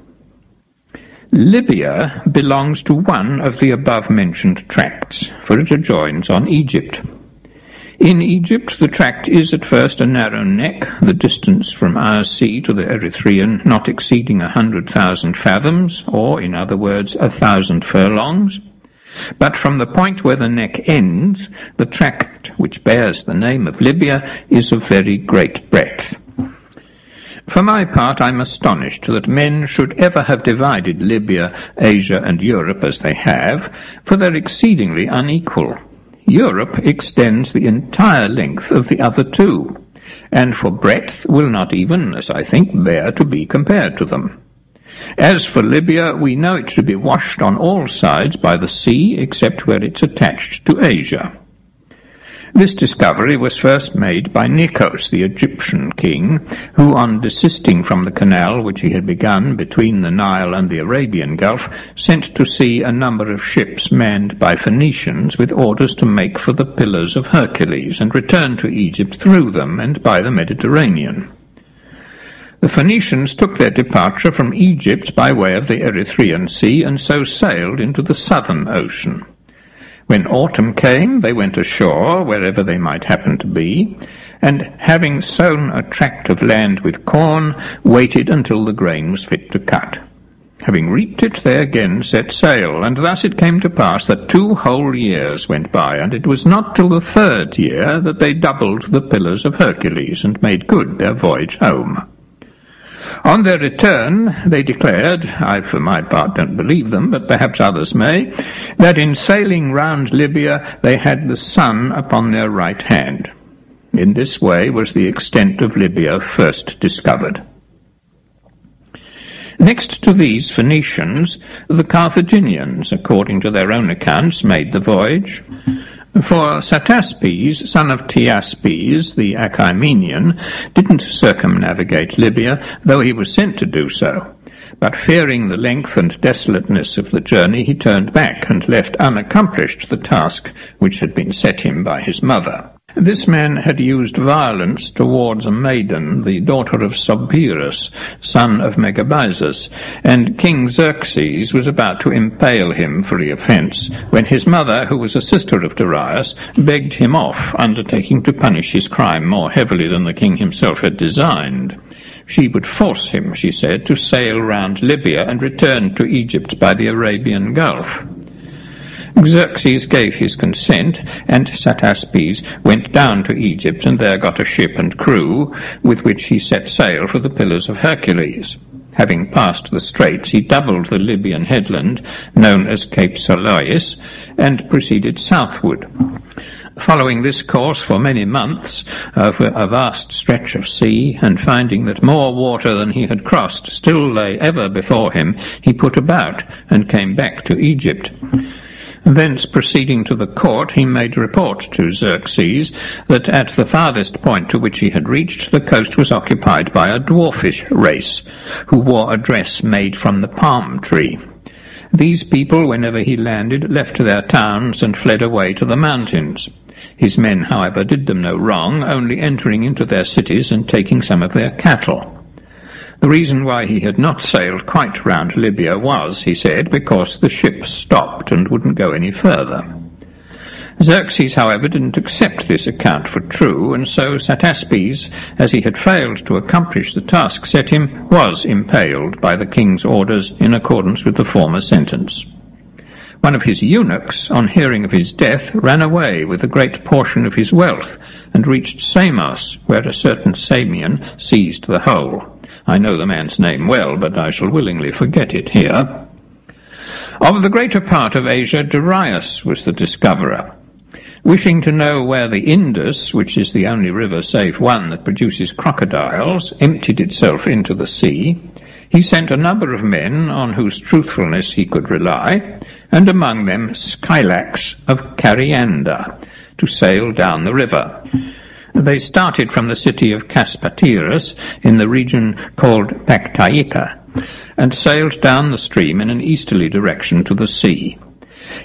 Libya belongs to one of the above-mentioned tracts, for it adjoins on Egypt. In Egypt the tract is at first a narrow neck, the distance from our sea to the Erythraean not exceeding 100,000 fathoms, or, in other words, 1,000 furlongs. But from the point where the neck ends, the tract which bears the name of Libya is of very great breadth. For my part, I am astonished that men should ever have divided Libya, Asia, and Europe as they have, for they're exceedingly unequal. Europe extends the entire length of the other 2, and for breadth will not even, as I think, bear to be compared to them. As for Libya, we know it to be washed on all sides by the sea, except where it's attached to Asia. This discovery was first made by Nikos, the Egyptian king, who, on desisting from the canal which he had begun between the Nile and the Arabian Gulf, sent to sea a number of ships manned by Phoenicians with orders to make for the Pillars of Hercules and return to Egypt through them and by the Mediterranean. The Phoenicians took their departure from Egypt by way of the Erythraean Sea, and so sailed into the southern ocean. When autumn came, they went ashore, wherever they might happen to be, and having sown a tract of land with corn, waited until the grain was fit to cut. Having reaped it, they again set sail, and thus it came to pass that 2 whole years went by, and it was not till the 3rd year that they doubled the Pillars of Hercules, and made good their voyage home. On their return, they declared, I for my part don't believe them, but perhaps others may, that in sailing round Libya they had the sun upon their right hand. In this way was the extent of Libya first discovered. Next to these Phoenicians, the Carthaginians, according to their own accounts, made the voyage. For Sataspes, son of Tiaspes, the Achaemenian, didn't circumnavigate Libya, though he was sent to do so. But fearing the length and desolateness of the journey, he turned back and left unaccomplished the task which had been set him by his mother. This man had used violence towards a maiden, the daughter of Sobirus, son of Megabyzus, and King Xerxes was about to impale him for the offence, when his mother, who was a sister of Darius, begged him off, undertaking to punish his crime more heavily than the king himself had designed. She would force him, she said, to sail round Libya and return to Egypt by the Arabian Gulf. Xerxes gave his consent, and Sataspes went down to Egypt and there got a ship and crew, with which he set sail for the Pillars of Hercules. Having passed the straits, he doubled the Libyan headland, known as Cape Solois, and proceeded southward. Following this course for many months, over a vast stretch of sea, and finding that more water than he had crossed still lay ever before him, he put about and came back to Egypt. Thence proceeding to the court, he made report to Xerxes that at the farthest point to which he had reached, the coast was occupied by a dwarfish race, who wore a dress made from the palm tree. These people, whenever he landed, left their towns and fled away to the mountains. His men, however, did them no wrong, only entering into their cities and taking some of their cattle. The reason why he had not sailed quite round Libya was, he said, because the ship stopped and wouldn't go any further. Xerxes, however, didn't accept this account for true, and so Sataspes, as he had failed to accomplish the task set him, was impaled by the king's orders in accordance with the former sentence. One of his eunuchs, on hearing of his death, ran away with a great portion of his wealth, and reached Samos, where a certain Samian seized the whole. I know the man's name well, but I shall willingly forget it here. Of the greater part of Asia, Darius was the discoverer. Wishing to know where the Indus, which is the only river save one that produces crocodiles, emptied itself into the sea, he sent a number of men on whose truthfulness he could rely, and among them Skylax of Carianda, to sail down the river. They started from the city of Caspatirus in the region called Pactaica, and sailed down the stream in an easterly direction to the sea.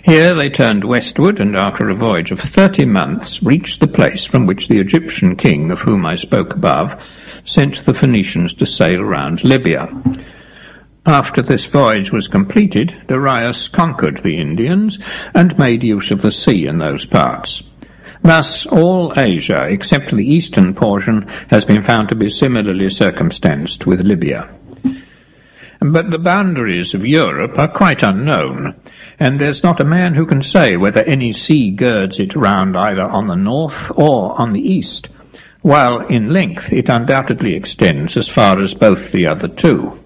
Here they turned westward, and after a voyage of 30 months reached the place from which the Egyptian king, of whom I spoke above, sent the Phoenicians to sail round Libya. After this voyage was completed, Darius conquered the Indians, and made use of the sea in those parts. Thus, all Asia, except the eastern portion, has been found to be similarly circumstanced with Libya. But the boundaries of Europe are quite unknown, and there's not a man who can say whether any sea girds it round either on the north or on the east, while in length it undoubtedly extends as far as both the other two.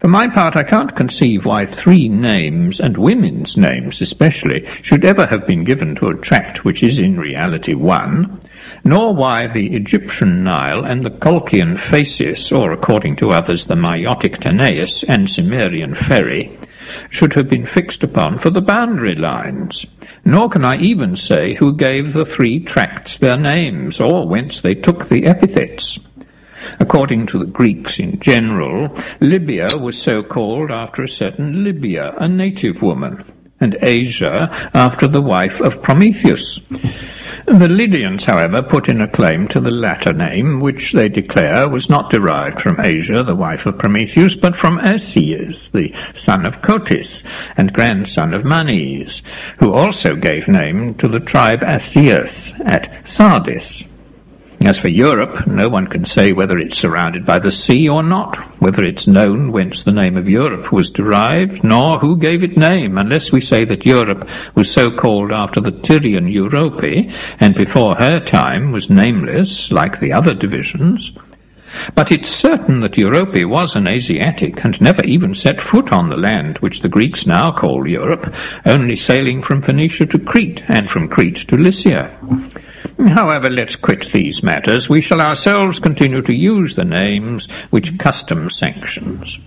For my part, I can't conceive why 3 names, and women's names especially, should ever have been given to a tract which is in reality one, nor why the Egyptian Nile and the Colchian Phasis, or according to others the Maiotic Tanais and Cimmerian Ferry, should have been fixed upon for the boundary lines. Nor can I even say who gave the 3 tracts their names, or whence they took the epithets. According to the Greeks in general, Libya was so called after a certain Libya, a native woman, and Asia after the wife of Prometheus. The Lydians, however, put in a claim to the latter name, which they declare was not derived from Asia, the wife of Prometheus, but from Asius, the son of Cotys, and grandson of Manes, who also gave name to the tribe Asius at Sardis. As for Europe, no one can say whether it's surrounded by the sea or not, whether it's known whence the name of Europe was derived, nor who gave it name, unless we say that Europe was so called after the Tyrian Europe, and before her time was nameless, like the other divisions. But it's certain that Europe was an Asiatic, and never even set foot on the land which the Greeks now call Europe, only sailing from Phoenicia to Crete, and from Crete to Lycia. However, let's quit these matters. We shall ourselves continue to use the names which custom sanctions.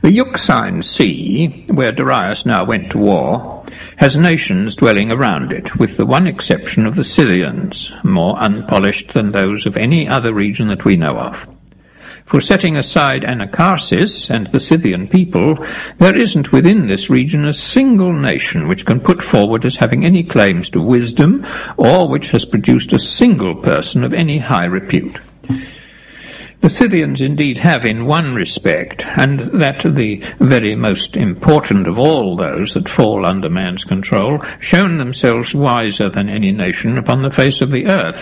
The Euxine Sea, where Darius now went to war, has nations dwelling around it, with the one exception of the Scythians, more unpolished than those of any other region that we know of. For setting aside Anacharsis and the Scythian people, there isn't within this region a single nation which can put forward as having any claims to wisdom, or which has produced a single person of any high repute. The Scythians indeed have in one respect, and that the very most important of all those that fall under man's control, shown themselves wiser than any nation upon the face of the earth.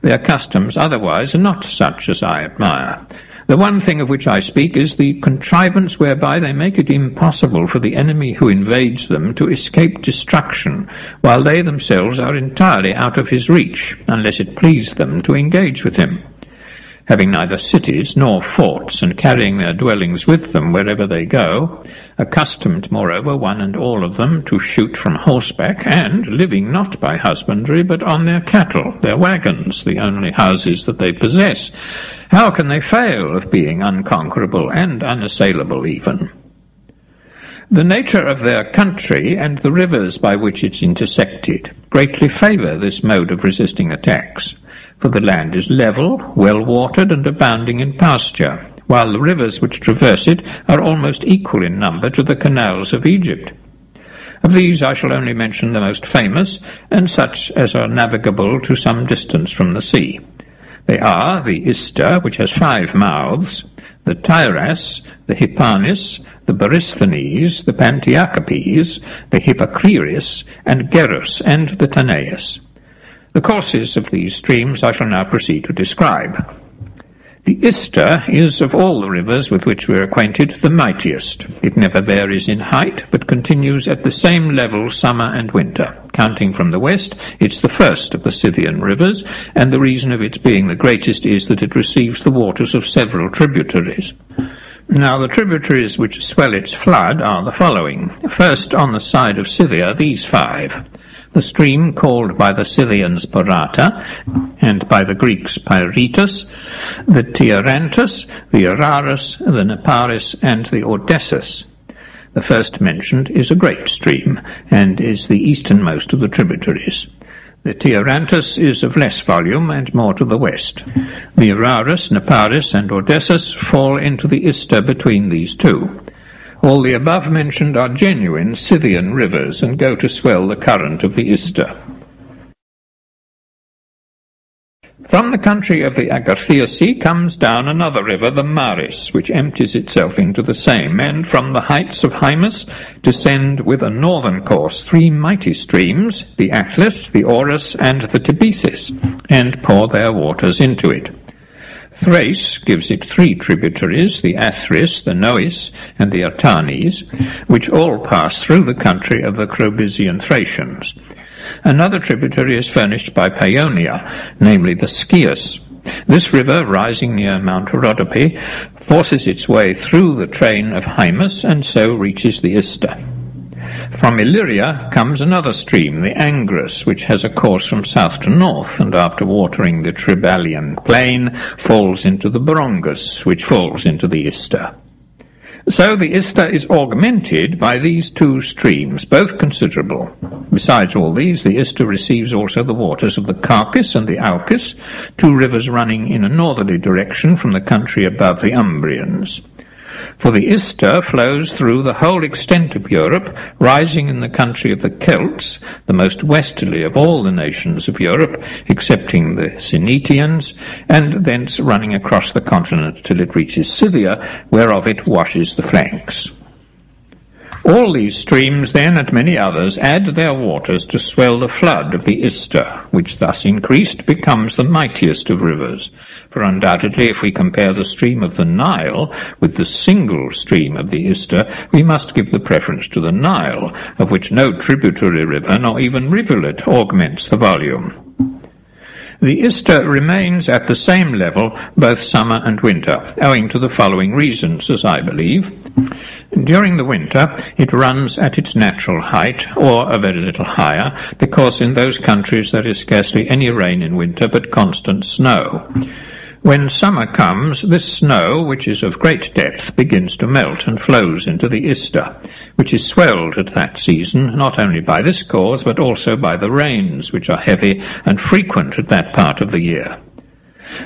Their customs otherwise are not such as I admire. The one thing of which I speak is the contrivance whereby they make it impossible for the enemy who invades them to escape destruction, while they themselves are entirely out of his reach, unless it please them to engage with him. Having neither cities nor forts, and carrying their dwellings with them wherever they go, accustomed, moreover, one and all of them, to shoot from horseback, and living not by husbandry, but on their cattle, their wagons, the only houses that they possess, how can they fail of being unconquerable and unassailable even? The nature of their country and the rivers by which it's intersected greatly favour this mode of resisting attacks, for the land is level, well-watered, and abounding in pasture, while the rivers which traverse it are almost equal in number to the canals of Egypt. Of these I shall only mention the most famous, and such as are navigable to some distance from the sea. They are the Ister, which has 5 mouths, the Tyras, the Hippanis, the Borysthenes, the Pantiacopes, the Hippocreus, and Gerus, and the Tanais. The courses of these streams I shall now proceed to describe. The Ister is, of all the rivers with which we are acquainted, the mightiest. It never varies in height, but continues at the same level summer and winter. Counting from the west, it's the first of the Scythian rivers, and the reason of its being the greatest is that it receives the waters of several tributaries. Now, the tributaries which swell its flood are the following. First, on the side of Scythia, these 5. The stream called by the Scythians Porata, and by the Greeks Pyretus, the Tierantus, the Araris, the Neparis, and the Odessus. The first mentioned is a great stream, and is the easternmost of the tributaries. The Tierantus is of less volume and more to the west. The Araris, Neparis, and Odessus fall into the Ister between these two. All the above-mentioned are genuine Scythian rivers, and go to swell the current of the Ister. From the country of the Agarthiaci comes down another river, the Maris, which empties itself into the same, and from the heights of Hymus descend with a northern course 3 mighty streams, the Atlas, the Orus, and the Tibesis, and pour their waters into it. Thrace gives it 3 tributaries, the Athris, the Nois, and the Artanes, which all pass through the country of the Crobysian Thracians. Another tributary is furnished by Paeonia, namely the Scius. This river, rising near Mount Rhodope, forces its way through the train of Hymus, and so reaches the Ister. From Illyria comes another stream, the Angrus, which has a course from south to north, and after watering the Tribalian plain, falls into the Brongus, which falls into the Ister. So the Ister is augmented by these 2 streams, both considerable. Besides all these, the Ister receives also the waters of the Carpis and the Alcis, 2 rivers running in a northerly direction from the country above the Umbrians. For the Ister flows through the whole extent of Europe, rising in the country of the Celts, the most westerly of all the nations of Europe, excepting the Sinetians, and thence running across the continent till it reaches Scythia, whereof it washes the flanks. All these streams, then, and many others, add their waters to swell the flood of the Ister, which thus increased becomes the mightiest of rivers. For undoubtedly, if we compare the stream of the Nile with the single stream of the Ister, we must give the preference to the Nile, of which no tributary river nor even rivulet augments the volume. The Ister remains at the same level both summer and winter, owing to the following reasons, as I believe. During the winter it runs at its natural height, or a very little higher, because in those countries there is scarcely any rain in winter but constant snow. When summer comes, this snow, which is of great depth, begins to melt and flows into the Ister, which is swelled at that season not only by this cause, but also by the rains, which are heavy and frequent at that part of the year.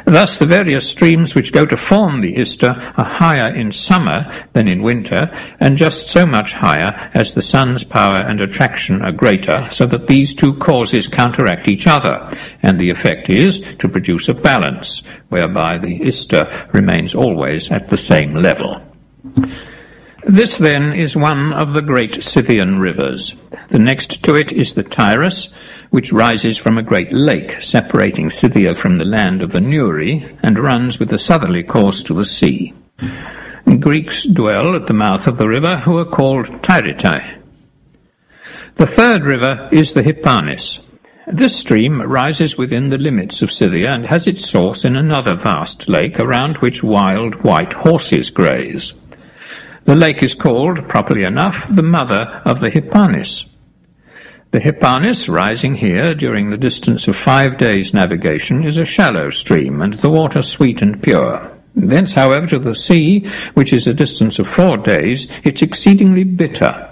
Thus the various streams which go to form the Ister are higher in summer than in winter, and just so much higher as the sun's power and attraction are greater, so that these two causes counteract each other, and the effect is to produce a balance, whereby the Ister remains always at the same level. This, then, is one of the great Scythian rivers. The next to it is the Tirus, which rises from a great lake separating Scythia from the land of the Nuri, and runs with a southerly course to the sea. Greeks dwell at the mouth of the river, who are called Tyritai. The third river is the Hypanis. This stream rises within the limits of Scythia and has its source in another vast lake, around which wild white horses graze. The lake is called, properly enough, the mother of the Hypanis. The Hypanis, rising here during the distance of 5 days' navigation, is a shallow stream, and the water sweet and pure. Thence, however, to the sea, which is a distance of 4 days, it's exceedingly bitter.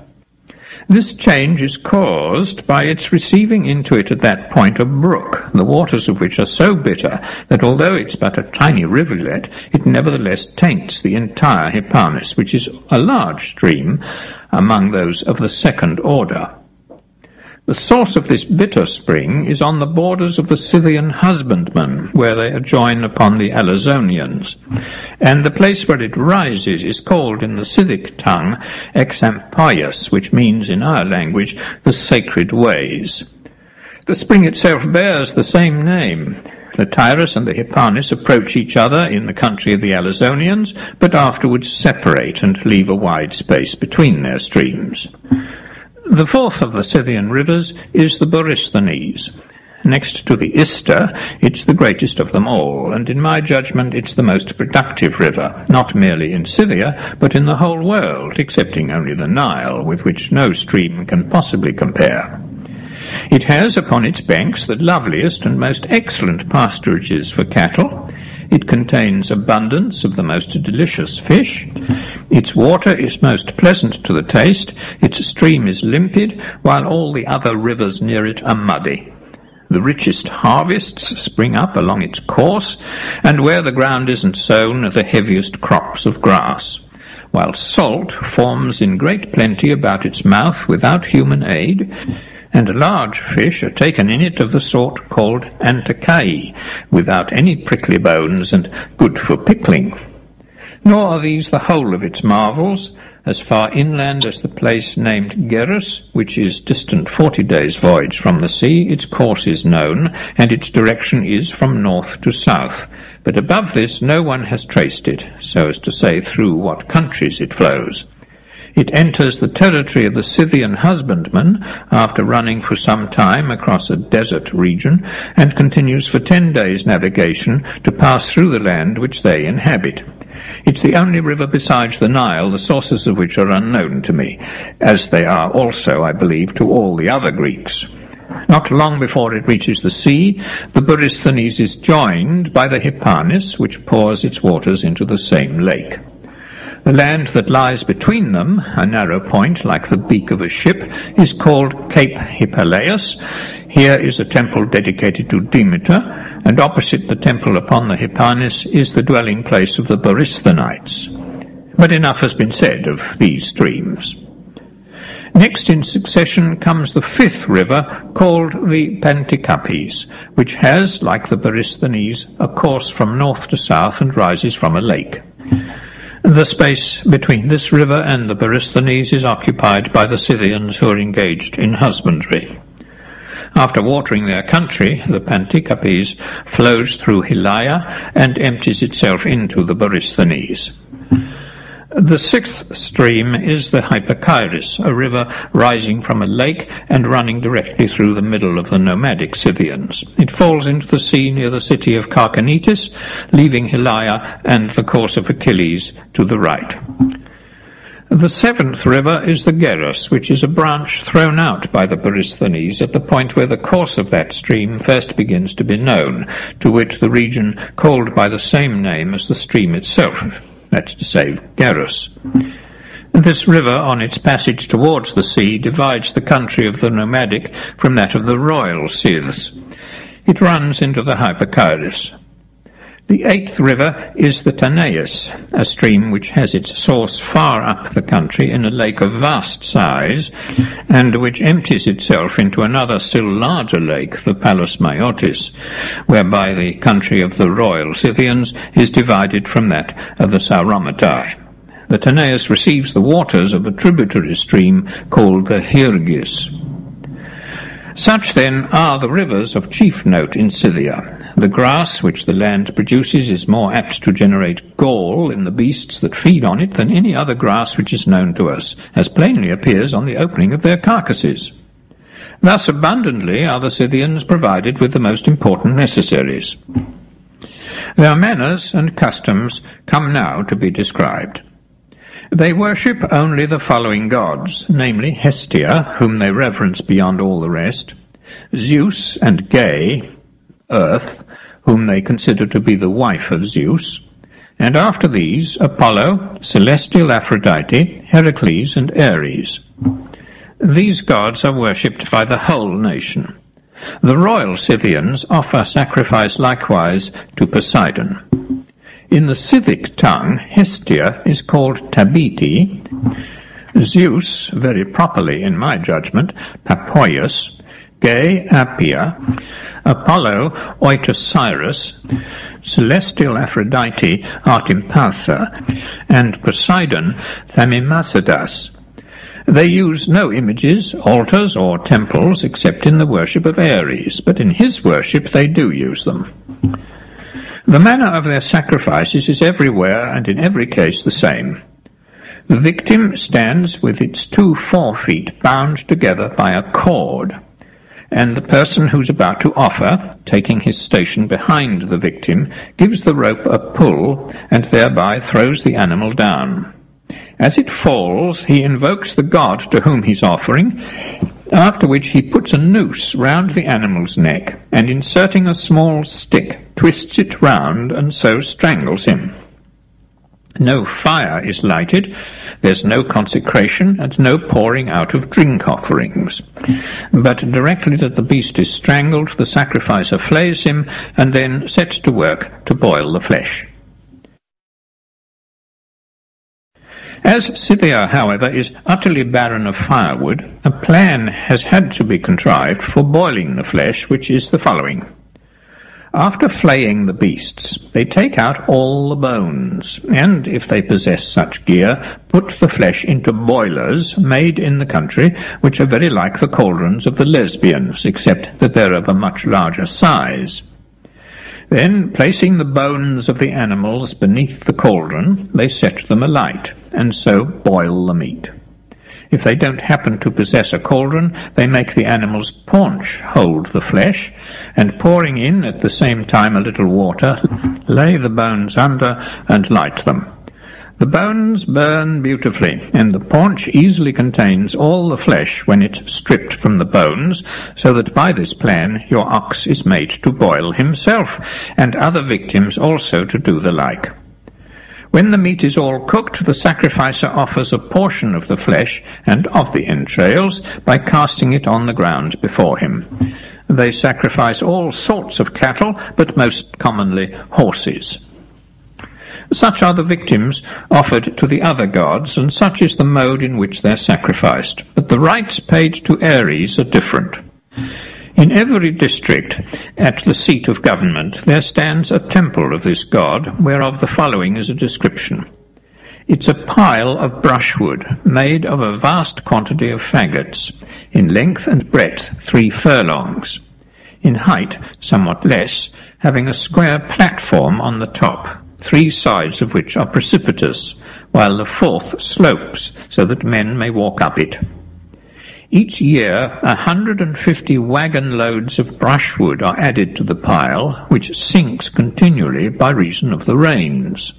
This change is caused by its receiving into it at that point a brook, the waters of which are so bitter that although it's but a tiny rivulet, it nevertheless taints the entire Hypanis, which is a large stream among those of the second order. The source of this bitter spring is on the borders of the Scythian husbandmen, where they adjoin upon the Alazonians, and the place where it rises is called in the Scythic tongue Exampoius, which means in our language the sacred ways. The spring itself bears the same name. The Tirus and the Hypanis approach each other in the country of the Alazonians, but afterwards separate and leave a wide space between their streams. The fourth of the Scythian rivers is the Borysthenes. Next to the Ister, it's the greatest of them all, and in my judgment it's the most productive river, not merely in Scythia, but in the whole world, excepting only the Nile, with which no stream can possibly compare. It has upon its banks the loveliest and most excellent pasturages for cattle. It contains abundance of the most delicious fish. Its water is most pleasant to the taste. Its stream is limpid, while all the other rivers near it are muddy. The richest harvests spring up along its course, and where the ground isn't sown are the heaviest crops of grass, while salt forms in great plenty about its mouth without human aid, and large fish are taken in it of the sort called antacai, without any prickly bones and good for pickling. Nor are these the whole of its marvels. As far inland as the place named Gerus, which is distant 40 days' voyage from the sea, its course is known, and its direction is from north to south. But above this no one has traced it, so as to say through what countries it flows. It enters the territory of the Scythian husbandmen after running for some time across a desert region, and continues for 10 days' navigation to pass through the land which they inhabit. It's the only river besides the Nile, the sources of which are unknown to me, as they are also, I believe, to all the other Greeks. Not long before it reaches the sea, the Borysthenes is joined by the Hypanis, which pours its waters into the same lake. The land that lies between them, a narrow point like the beak of a ship, is called Cape Hippalaeus. Here is a temple dedicated to Demeter, and opposite the temple upon the Hypanis is the dwelling place of the Borysthenites. But enough has been said of these streams. Next in succession comes the fifth river, called the Pantykapes, which has, like the Borysthenes, a course from north to south and rises from a lake. The space between this river and the Borysthenes is occupied by the Scythians who are engaged in husbandry. After watering their country, the Pantykapes flows through Hylaia and empties itself into the Borysthenes. The sixth stream is the Hyperkairis, a river rising from a lake and running directly through the middle of the nomadic Scythians. It falls into the sea near the city of Karkanitis, leaving Hylaia and the course of Achilles to the right. The seventh river is the Gerus, which is a branch thrown out by the Peristhenes at the point where the course of that stream first begins to be known, to wit the region called by the same name as the stream itself, that's to say, Gerus. This river, on its passage towards the sea, divides the country of the nomadic from that of the royal Scyths. It runs into the Hypercharis. The eighth river is the Tanais, a stream which has its source far up the country in a lake of vast size, and which empties itself into another still larger lake, the Palus Maiotis, whereby the country of the royal Scythians is divided from that of the Sauromatai. The Tanais receives the waters of a tributary stream called the Hyrgis. Such, then, are the rivers of chief note in Scythia. The grass which the land produces is more apt to generate gall in the beasts that feed on it than any other grass which is known to us, as plainly appears on the opening of their carcasses. Thus abundantly are the Scythians provided with the most important necessaries. Their manners and customs come now to be described. They worship only the following gods, namely Hestia, whom they reverence beyond all the rest, Zeus and Ge, Earth, whom they consider to be the wife of Zeus, and after these Apollo, celestial Aphrodite, Heracles, and Ares. These gods are worshipped by the whole nation. The royal Scythians offer sacrifice likewise to Poseidon. In the Scythic tongue, Hestia is called Tabiti, Zeus, very properly in my judgment, Papoius, Ge, Appia, Apollo, Oitocyrus, celestial Aphrodite, Artimpasa, and Poseidon, Thamimasidas. They use no images, altars, or temples except in the worship of Ares, but in his worship they do use them. The manner of their sacrifices is everywhere and in every case the same. The victim stands with its 2 forefeet bound together by a cord, and the person who's about to offer, taking his station behind the victim, gives the rope a pull and thereby throws the animal down. As it falls, he invokes the god to whom he's offering, after which he puts a noose round the animal's neck and, inserting a small stick, twists it round and so strangles him. No fire is lighted, there's no consecration, and no pouring out of drink offerings. But directly that the beast is strangled, the sacrificer flays him, and then sets to work to boil the flesh. As Scythia, however, is utterly barren of firewood, a plan has had to be contrived for boiling the flesh, which is the following. After flaying the beasts, they take out all the bones, and, if they possess such gear, put the flesh into boilers made in the country, which are very like the cauldrons of the Lesbians, except that they're of a much larger size. Then, placing the bones of the animals beneath the cauldron, they set them alight, and so boil the meat. If they don't happen to possess a cauldron, they make the animal's paunch hold the flesh, and pouring in at the same time a little water, lay the bones under and light them. The bones burn beautifully, and the paunch easily contains all the flesh when it's stripped from the bones, so that by this plan your ox is made to boil himself, and other victims also to do the like. When the meat is all cooked, the sacrificer offers a portion of the flesh and of the entrails by casting it on the ground before him. They sacrifice all sorts of cattle, but most commonly horses. Such are the victims offered to the other gods, and such is the mode in which they are sacrificed. But the rites paid to Ares are different. In every district, at the seat of government, there stands a temple of this god, whereof the following is a description. It's a pile of brushwood, made of a vast quantity of faggots, in length and breadth 3 furlongs, in height somewhat less, having a square platform on the top, 3 sides of which are precipitous, while the 4th slopes, so that men may walk up it. Each year 150 wagon loads of brushwood are added to the pile, which sinks continually by reason of the rains.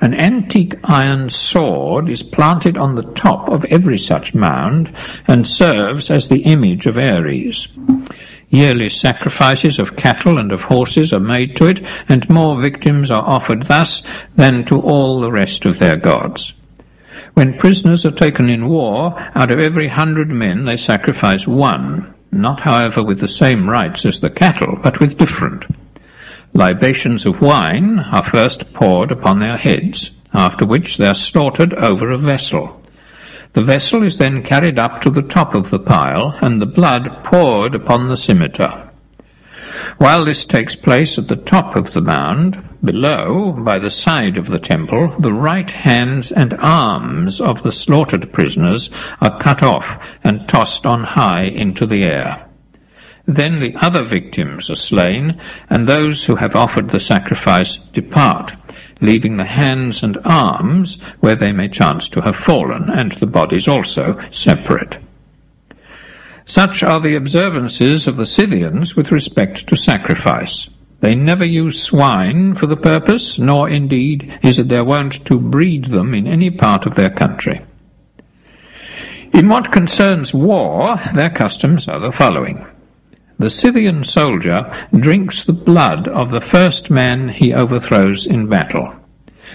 An antique iron sword is planted on the top of every such mound and serves as the image of Ares. Yearly sacrifices of cattle and of horses are made to it, and more victims are offered thus than to all the rest of their gods. When prisoners are taken in war, out of every 100 men they sacrifice one, not however with the same rites as the cattle, but with different. Libations of wine are first poured upon their heads, after which they are slaughtered over a vessel. The vessel is then carried up to the top of the pile, and the blood poured upon the scimitar. While this takes place at the top of the mound, below, by the side of the temple, the right hands and arms of the slaughtered prisoners are cut off and tossed on high into the air. Then the other victims are slain, and those who have offered the sacrifice depart, leaving the hands and arms where they may chance to have fallen, and the bodies also separate. Such are the observances of the Scythians with respect to sacrifice. They never use swine for the purpose, nor indeed is it their wont to breed them in any part of their country. In what concerns war, their customs are the following. The Scythian soldier drinks the blood of the first man he overthrows in battle.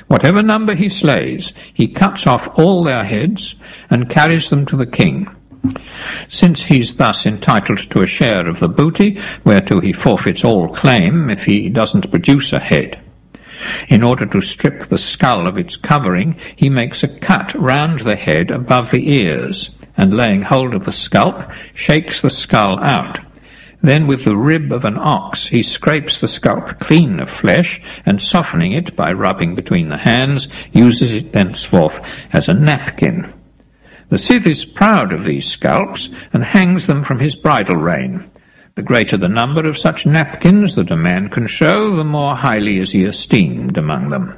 Whatever number he slays, he cuts off all their heads and carries them to the king. Since he is thus entitled to a share of the booty, whereto he forfeits all claim if he doesn't produce a head. In order to strip the skull of its covering, he makes a cut round the head above the ears, and laying hold of the scalp, shakes the skull out. Then with the rib of an ox he scrapes the scalp clean of flesh, and softening it by rubbing between the hands, uses it thenceforth as a napkin. The Scyth is proud of these scalps, and hangs them from his bridle rein. The greater the number of such napkins that a man can show, the more highly is he esteemed among them.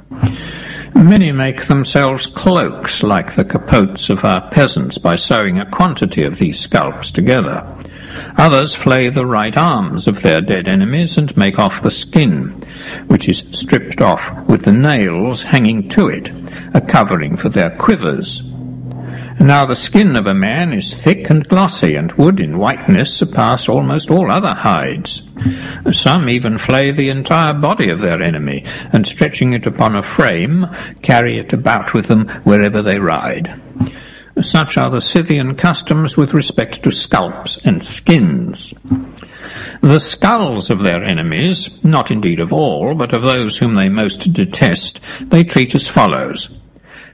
Many make themselves cloaks like the capotes of our peasants by sewing a quantity of these scalps together. Others flay the right arms of their dead enemies and make off the skin, which is stripped off with the nails hanging to it, a covering for their quivers. Now the skin of a man is thick and glossy, and would in whiteness surpass almost all other hides. Some even flay the entire body of their enemy, and stretching it upon a frame, carry it about with them wherever they ride. Such are the Scythian customs with respect to scalps and skins. The skulls of their enemies, not indeed of all, but of those whom they most detest, they treat as follows.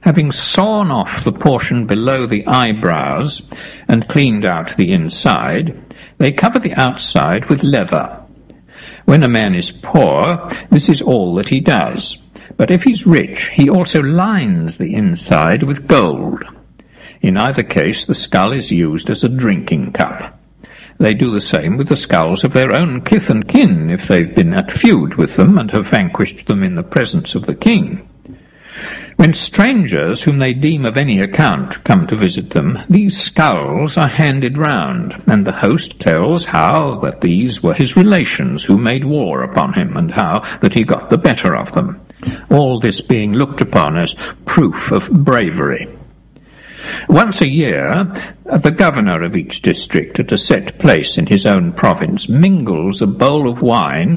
Having sawn off the portion below the eyebrows and cleaned out the inside, they cover the outside with leather. When a man is poor, this is all that he does, but if he's rich, he also lines the inside with gold. In either case, the skull is used as a drinking cup. They do the same with the skulls of their own kith and kin, if they've been at feud with them and have vanquished them in the presence of the king. When strangers whom they deem of any account come to visit them, these skulls are handed round, and the host tells how that these were his relations who made war upon him, and how that he got the better of them, all this being looked upon as proof of bravery. Once a year, the governor of each district at a set place in his own province mingles a bowl of wine,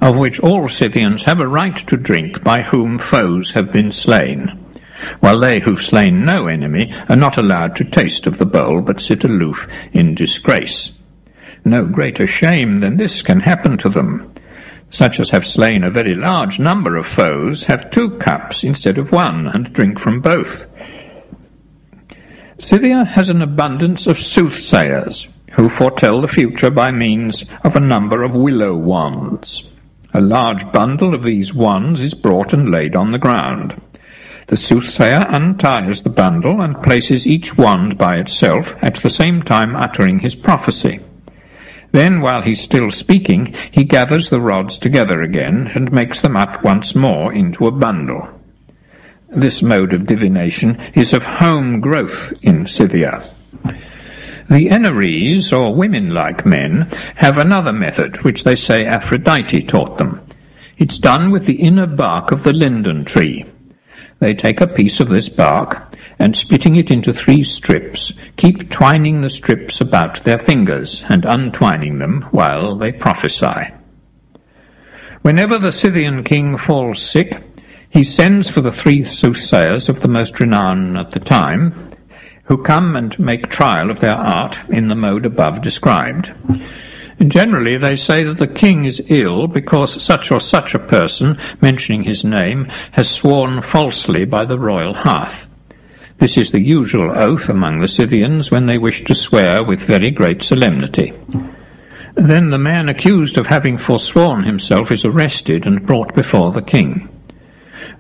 of which all Scythians have a right to drink by whom foes have been slain, while they who've slain no enemy are not allowed to taste of the bowl, but sit aloof in disgrace. No greater shame than this can happen to them. Such as have slain a very large number of foes have 2 cups instead of 1, and drink from both. Scythia has an abundance of soothsayers, who foretell the future by means of a number of willow wands. A large bundle of these wands is brought and laid on the ground. The soothsayer unties the bundle and places each wand by itself, at the same time uttering his prophecy. Then, while he's still speaking, he gathers the rods together again and makes them up once more into a bundle. This mode of divination is of home growth in Scythia. The Enaries, or women-like men, have another method, which they say Aphrodite taught them. It's done with the inner bark of the linden tree. they take a piece of this bark, and splitting it into 3 strips, keep twining the strips about their fingers, and untwining them while they prophesy. Whenever the Scythian king falls sick, he sends for the 3 soothsayers of the most renown at the time, who come and make trial of their art in the mode above described. Generally they say that the king is ill because such or such a person, mentioning his name, has sworn falsely by the royal hearth. This is the usual oath among the Scythians when they wish to swear with very great solemnity. Then the man accused of having forsworn himself is arrested and brought before the king.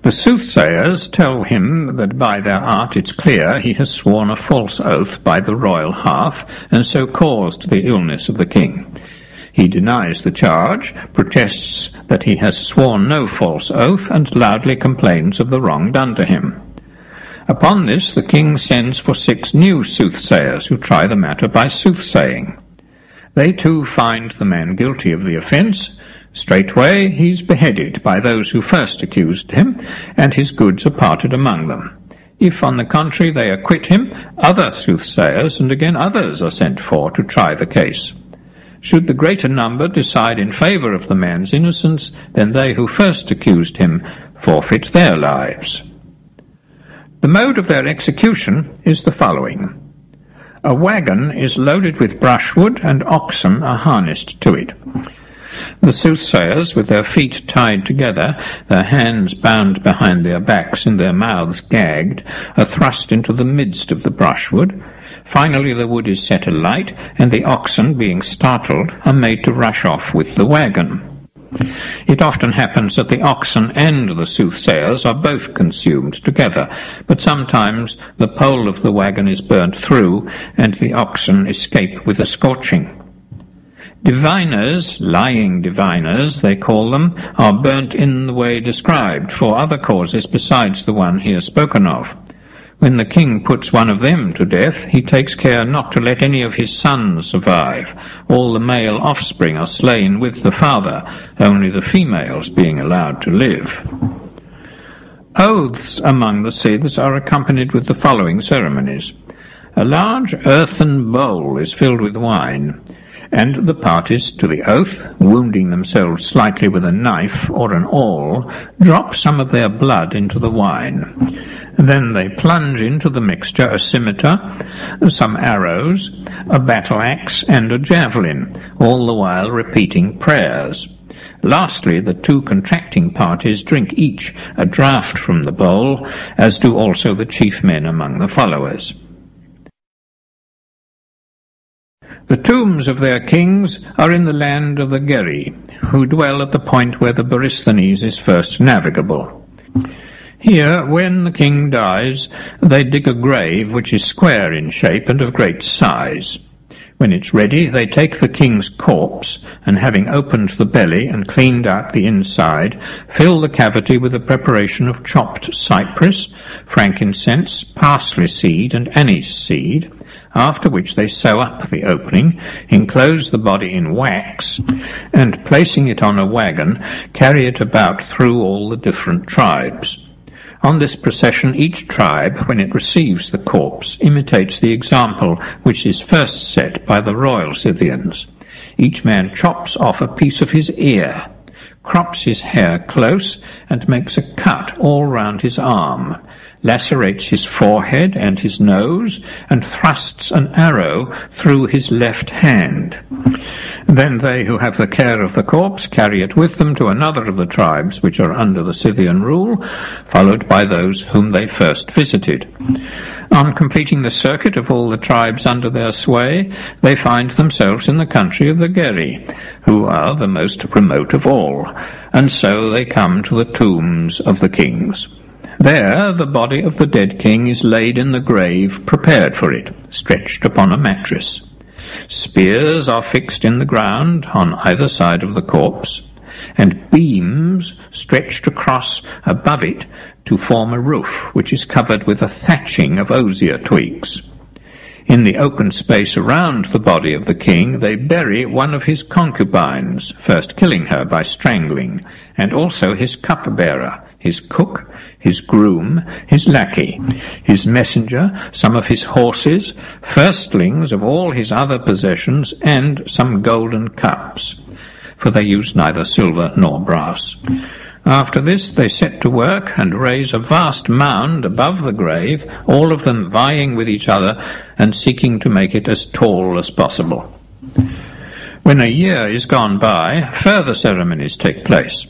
The soothsayers tell him that by their art it's clear he has sworn a false oath by the royal hearth, and so caused the illness of the king. He denies the charge, protests that he has sworn no false oath, and loudly complains of the wrong done to him. Upon this the king sends for 6 new soothsayers, who try the matter by soothsaying. They too find the man guilty of the offence. Straightway he's beheaded by those who first accused him, and his goods are parted among them. If, on the contrary, they acquit him, other soothsayers and again others are sent for to try the case. Should the greater number decide in favour of the man's innocence, then they who first accused him forfeit their lives. The mode of their execution is the following. A wagon is loaded with brushwood, and oxen are harnessed to it. The soothsayers, with their feet tied together, their hands bound behind their backs and their mouths gagged, are thrust into the midst of the brushwood. Finally the wood is set alight, and the oxen, being startled, are made to rush off with the wagon. It often happens that the oxen and the soothsayers are both consumed together, but sometimes the pole of the wagon is burnt through, and the oxen escape with a scorching. Diviners, lying diviners, they call them, are burnt in the way described, for other causes besides the one here spoken of. When the king puts one of them to death, he takes care not to let any of his sons survive. All the male offspring are slain with the father, only the females being allowed to live. Oaths among the Scyths are accompanied with the following ceremonies. A large earthen bowl is filled with wine, and the parties to the oath, wounding themselves slightly with a knife or an awl, drop some of their blood into the wine. Then they plunge into the mixture a scimitar, some arrows, a battle-axe, and a javelin, all the while repeating prayers. Lastly, the 2 contracting parties drink each a draught from the bowl, as do also the chief men among the followers. The tombs of their kings are in the land of the Geri, who dwell at the point where the Borysthenes is first navigable. Here, when the king dies, they dig a grave which is square in shape and of great size. When it's ready, they take the king's corpse, and having opened the belly and cleaned out the inside, fill the cavity with a preparation of chopped cypress, frankincense, parsley seed, and anise seed, after which they sew up the opening, enclose the body in wax, and placing it on a wagon, carry it about through all the different tribes. On this procession each tribe, when it receives the corpse, imitates the example which is first set by the royal Scythians. Each man chops off a piece of his ear, crops his hair close, and makes a cut all round his arm, lacerates his forehead and his nose, and thrusts an arrow through his left hand. Then they who have the care of the corpse carry it with them to another of the tribes which are under the Scythian rule, followed by those whom they first visited. On completing the circuit of all the tribes under their sway, they find themselves in the country of the Geri, who are the most remote of all, and so they come to the tombs of the kings. There the body of the dead king is laid in the grave prepared for it, stretched upon a mattress. Spears are fixed in the ground on either side of the corpse, and beams stretched across above it to form a roof, which is covered with a thatching of osier twigs. In the open space around the body of the king they bury one of his concubines, first killing her by strangling, and also his cupbearer, his cook, his groom, his lackey, his messenger, some of his horses, firstlings of all his other possessions, and some golden cups, for they used neither silver nor brass. After this they set to work and raise a vast mound above the grave, all of them vying with each other and seeking to make it as tall as possible. When a year is gone by, further ceremonies take place.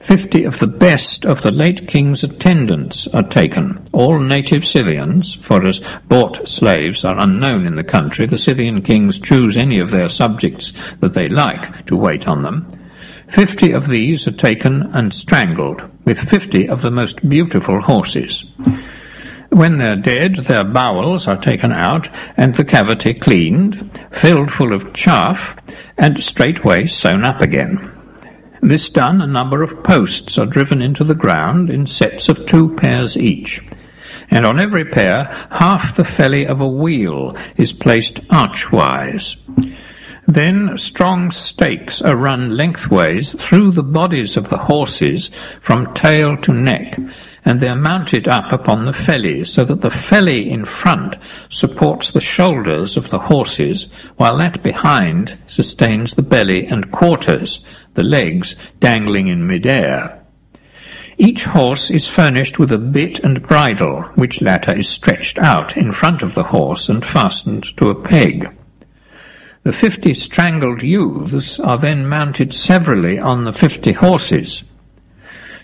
50 of the best of the late king's attendants are taken, all native Scythians, for as bought slaves are unknown in the country, the Scythian kings choose any of their subjects that they like to wait on them. 50 of these are taken and strangled, with 50 of the most beautiful horses. When they're dead, their bowels are taken out, and the cavity cleaned, filled full of chaff, and straightway sewn up again. This done, a number of posts are driven into the ground in sets of 2 pairs each, and on every pair half the felly of a wheel is placed archwise. Then strong stakes are run lengthways through the bodies of the horses from tail to neck, and they are mounted up upon the fellies, so that the felly in front supports the shoulders of the horses, while that behind sustains the belly and quarters, the legs dangling in mid-air. Each horse is furnished with a bit and bridle, which latter is stretched out in front of the horse and fastened to a peg. The 50 strangled youths are then mounted severally on the 50 horses.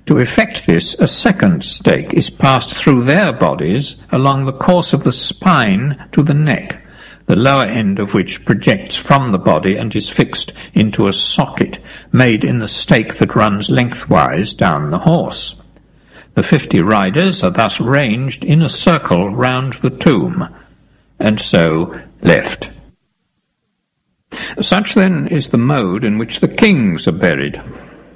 To effect this, a second stake is passed through their bodies along the course of the spine to the neck, the lower end of which projects from the body and is fixed into a socket made in the stake that runs lengthwise down the horse. The 50 riders are thus ranged in a circle round the tomb, and so left. Such then is the mode in which the kings are buried.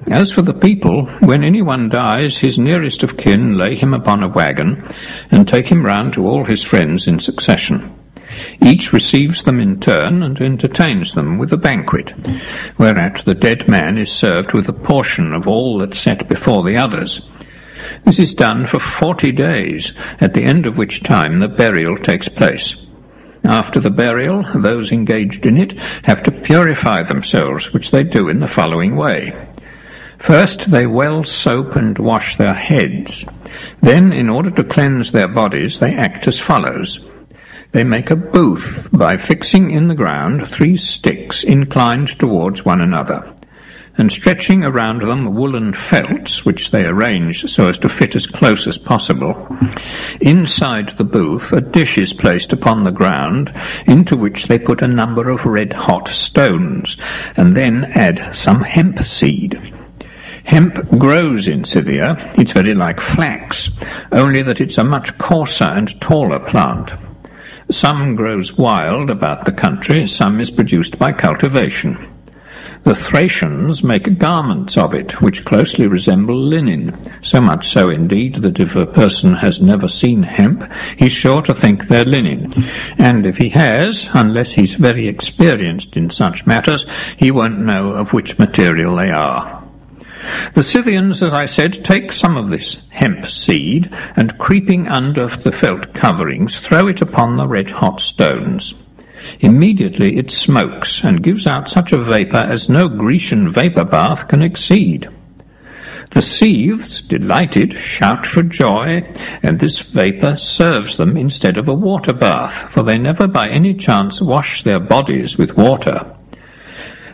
As for the people, when anyone dies, his nearest of kin lay him upon a wagon, and take him round to all his friends in succession. Each receives them in turn, and entertains them with a banquet, whereat the dead man is served with a portion of all that's set before the others. This is done for 40 days, at the end of which time the burial takes place. After the burial, those engaged in it have to purify themselves, which they do in the following way. First, they well soap and wash their heads. Then, in order to cleanse their bodies, they act as follows. They make a booth by fixing in the ground 3 sticks inclined towards one another, and stretching around them woolen felts, which they arrange so as to fit as close as possible. Inside the booth a dish is placed upon the ground, into which they put a number of red-hot stones, and then add some hemp seed. Hemp grows in Scythia. It's very like flax, only that it's a much coarser and taller plant. Some grows wild about the country, some is produced by cultivation. The Thracians make garments of it, which closely resemble linen, so much so indeed that if a person has never seen hemp, he's sure to think they're linen, and if he has, unless he's very experienced in such matters, he won't know of which material they are. The Scythians, as I said, take some of this hemp seed, and creeping under the felt coverings, throw it upon the red-hot stones. Immediately it smokes, and gives out such a vapour as no Grecian vapour bath can exceed. The Scythes, delighted, shout for joy, and this vapour serves them instead of a water bath, for they never by any chance wash their bodies with water.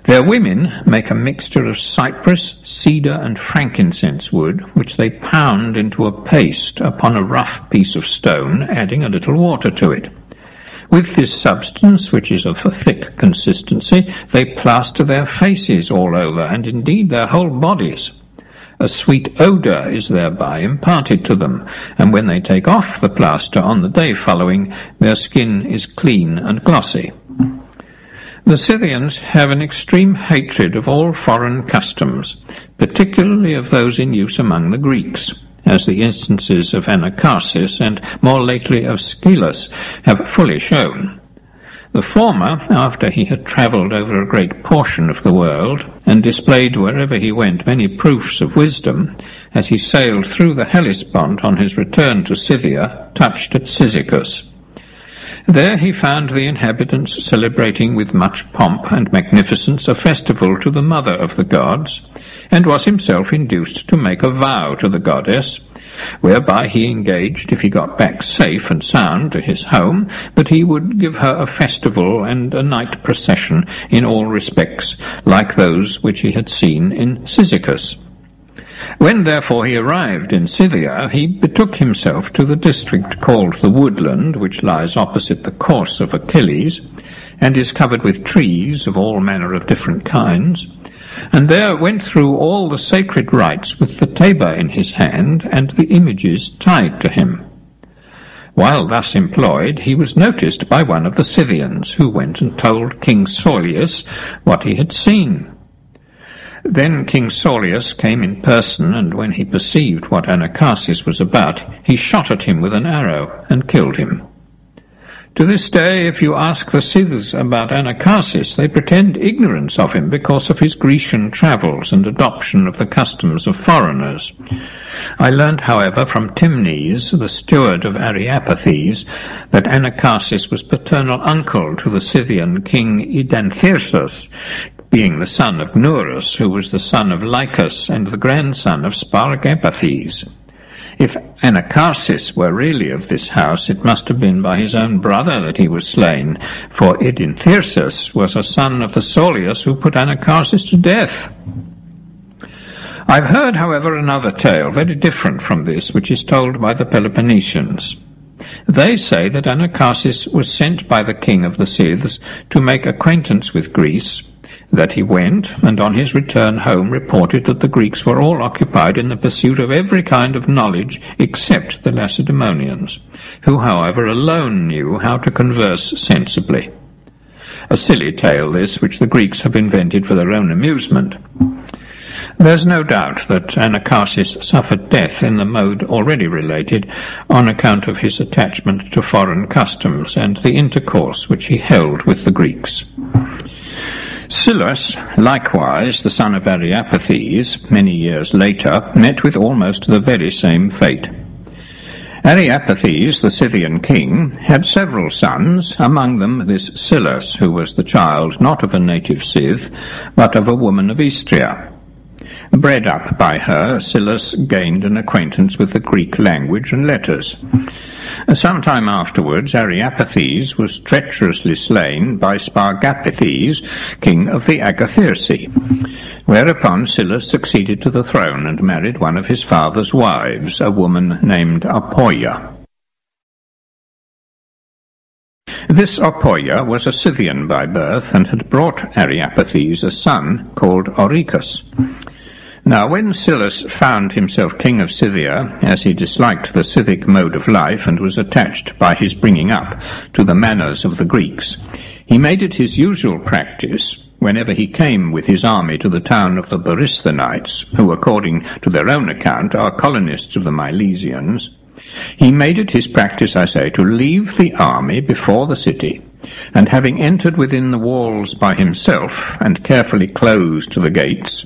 Their women make a mixture of cypress, cedar, and frankincense wood, which they pound into a paste upon a rough piece of stone, adding a little water to it. With this substance, which is of a thick consistency, they plaster their faces all over, and indeed their whole bodies. A sweet odour is thereby imparted to them, and when they take off the plaster on the day following, their skin is clean and glossy. The Scythians have an extreme hatred of all foreign customs, particularly of those in use among the Greeks, as the instances of Anacharsis and more lately of Scylus have fully shown. The former, after he had travelled over a great portion of the world, and displayed wherever he went many proofs of wisdom, as he sailed through the Hellespont on his return to Scythia, touched at Cyzicus. There he found the inhabitants celebrating with much pomp and magnificence a festival to the mother of the gods, and was himself induced to make a vow to the goddess, whereby he engaged, if he got back safe and sound to his home, that he would give her a festival and a night procession in all respects, like those which he had seen in Cyzicus. When therefore he arrived in Scythia, he betook himself to the district called the Woodland, which lies opposite the course of Achilles, and is covered with trees of all manner of different kinds, and there went through all the sacred rites with the tabor in his hand, and the images tied to him. While thus employed, he was noticed by one of the Scythians, who went and told King Saulius what he had seen. Then King Saulius came in person, and when he perceived what Anacharsis was about, he shot at him with an arrow, and killed him. To this day, if you ask the Scyths about Anacharsis, they pretend ignorance of him because of his Grecian travels and adoption of the customs of foreigners. I learnt, however, from Timnes, the steward of Areopathes, that Anacharsis was paternal uncle to the Scythian king Idanthyrsus, being the son of Gnorus, who was the son of Lycus and the grandson of Spargapathes. If Anacharsis were really of this house, it must have been by his own brother that he was slain, for Idanthyrsus was a son of the Saulius who put Anacharsis to death. I've heard, however, another tale, very different from this, which is told by the Peloponnesians. They say that Anacharsis was sent by the king of the Scyths to make acquaintance with Greece, that he went, and on his return home reported that the Greeks were all occupied in the pursuit of every kind of knowledge except the Lacedaemonians, who, however, alone knew how to converse sensibly. A silly tale this, which the Greeks have invented for their own amusement. There's no doubt that Anacharsis suffered death in the mode already related on account of his attachment to foreign customs and the intercourse which he held with the Greeks. Scyllus, likewise, the son of Areopathes, many years later, met with almost the very same fate. Areopathes, the Scythian king, had several sons, among them this Scyllus, who was the child not of a native Scyth, but of a woman of Istria. Bred up by her, Scyllus gained an acquaintance with the Greek language and letters. Some time afterwards, Areopathes was treacherously slain by Spargapathes, king of the Agathyrsi, whereupon Scyllus succeeded to the throne and married one of his father's wives, a woman named Opoia. This Opoia was a Scythian by birth, and had brought Areopathes a son called Oricus. Now, when Scyllus found himself king of Scythia, as he disliked the Scythic mode of life and was attached by his bringing up to the manners of the Greeks, he made it his usual practice, whenever he came with his army to the town of the Borysthenites, who, according to their own account, are colonists of the Milesians, he made it his practice, I say, to leave the army before the city, and having entered within the walls by himself, and carefully closed the gates,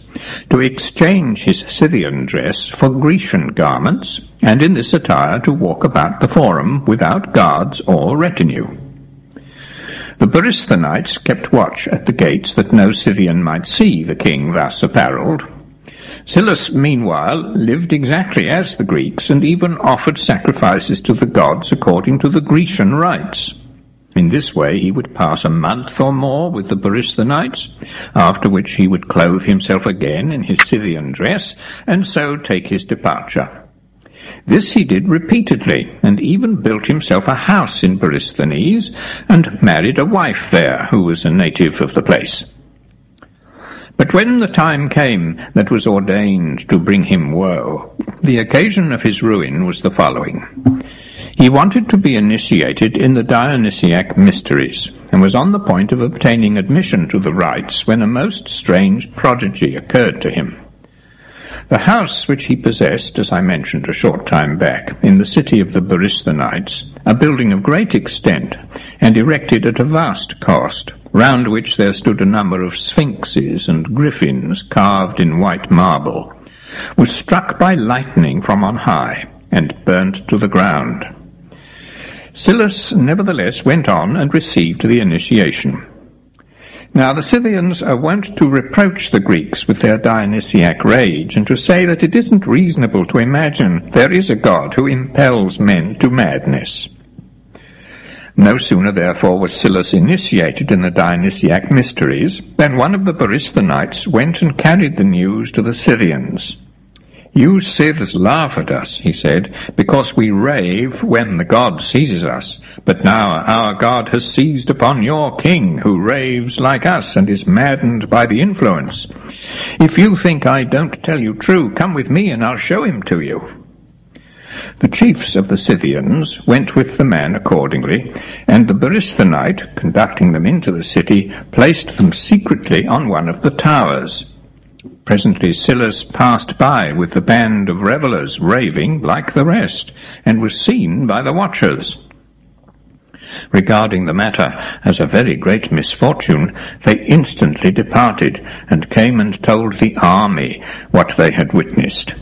to exchange his Scythian dress for Grecian garments, and in this attire to walk about the forum without guards or retinue. The Borysthenites kept watch at the gates that no Scythian might see the king thus apparelled. Scyllus, meanwhile, lived exactly as the Greeks, and even offered sacrifices to the gods according to the Grecian rites. In this way he would pass a month or more with the Borysthenites, after which he would clothe himself again in his Scythian dress, and so take his departure. This he did repeatedly, and even built himself a house in Borysthenes, and married a wife there, who was a native of the place. But when the time came that was ordained to bring him woe, the occasion of his ruin was the following. He wanted to be initiated in the Dionysiac mysteries, and was on the point of obtaining admission to the rites when a most strange prodigy occurred to him. The house which he possessed, as I mentioned a short time back, in the city of the Borysthenites, a building of great extent, and erected at a vast cost, round which there stood a number of sphinxes and griffins carved in white marble, was struck by lightning from on high, and burnt to the ground. Silius nevertheless went on and received the initiation. Now the Scythians are wont to reproach the Greeks with their Dionysiac rage, and to say that it isn't reasonable to imagine there is a god who impels men to madness. No sooner, therefore, was Silius initiated in the Dionysiac mysteries than one of the Borysthenites went and carried the news to the Scythians. "You Scyths laugh at us," he said, "because we rave when the god seizes us. But now our god has seized upon your king, who raves like us and is maddened by the influence. If you think I don't tell you true, come with me and I'll show him to you." The chiefs of the Scythians went with the man accordingly, and the Borysthenite, conducting them into the city, placed them secretly on one of the towers. Presently Silius passed by with the band of revellers, raving like the rest, and was seen by the watchers. Regarding the matter as a very great misfortune, they instantly departed, and came and told the army what they had witnessed.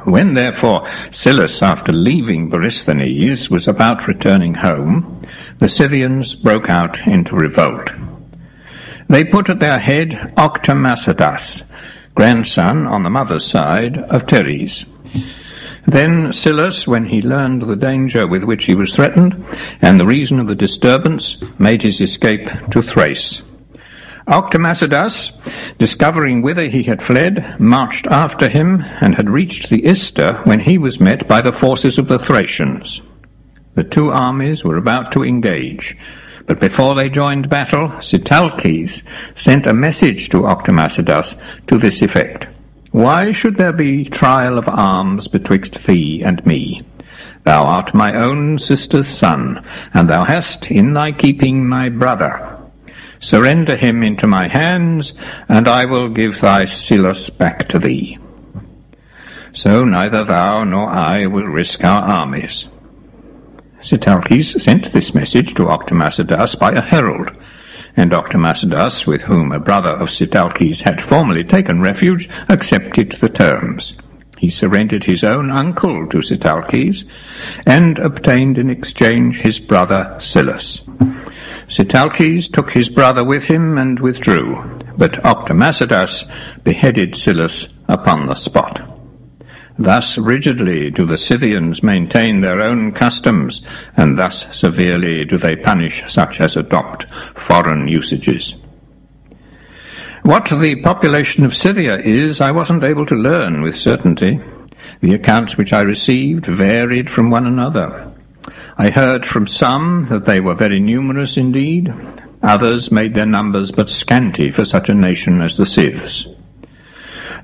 When therefore Silius, after leaving Borysthenes, was about returning home, the Scythians broke out into revolt. They put at their head Octomasidas, grandson on the mother's side of Teres. Then Silius, when he learned the danger with which he was threatened, and the reason of the disturbance, made his escape to Thrace. Octomasidas, discovering whither he had fled, marched after him, and had reached the Ister when he was met by the forces of the Thracians. The two armies were about to engage, but before they joined battle, Sitalces sent a message to Octomasidas to this effect: "Why should there be trial of arms betwixt thee and me? Thou art my own sister's son, and thou hast in thy keeping my brother. Surrender him into my hands, and I will give thy Silius back to thee. So neither thou nor I will risk our armies." Sitalces sent this message to Octomasidas by a herald, and Octomasidas, with whom a brother of Sitalces had formerly taken refuge, accepted the terms. He surrendered his own uncle to Sitalces, and obtained in exchange his brother Silius. Sitalces took his brother with him and withdrew, but Octomasidas beheaded Silius upon the spot. Thus rigidly do the Scythians maintain their own customs, and thus severely do they punish such as adopt foreign usages. What the population of Scythia is, I wasn't able to learn with certainty. The accounts which I received varied from one another. I heard from some that they were very numerous indeed. Others made their numbers but scanty for such a nation as the Scyths.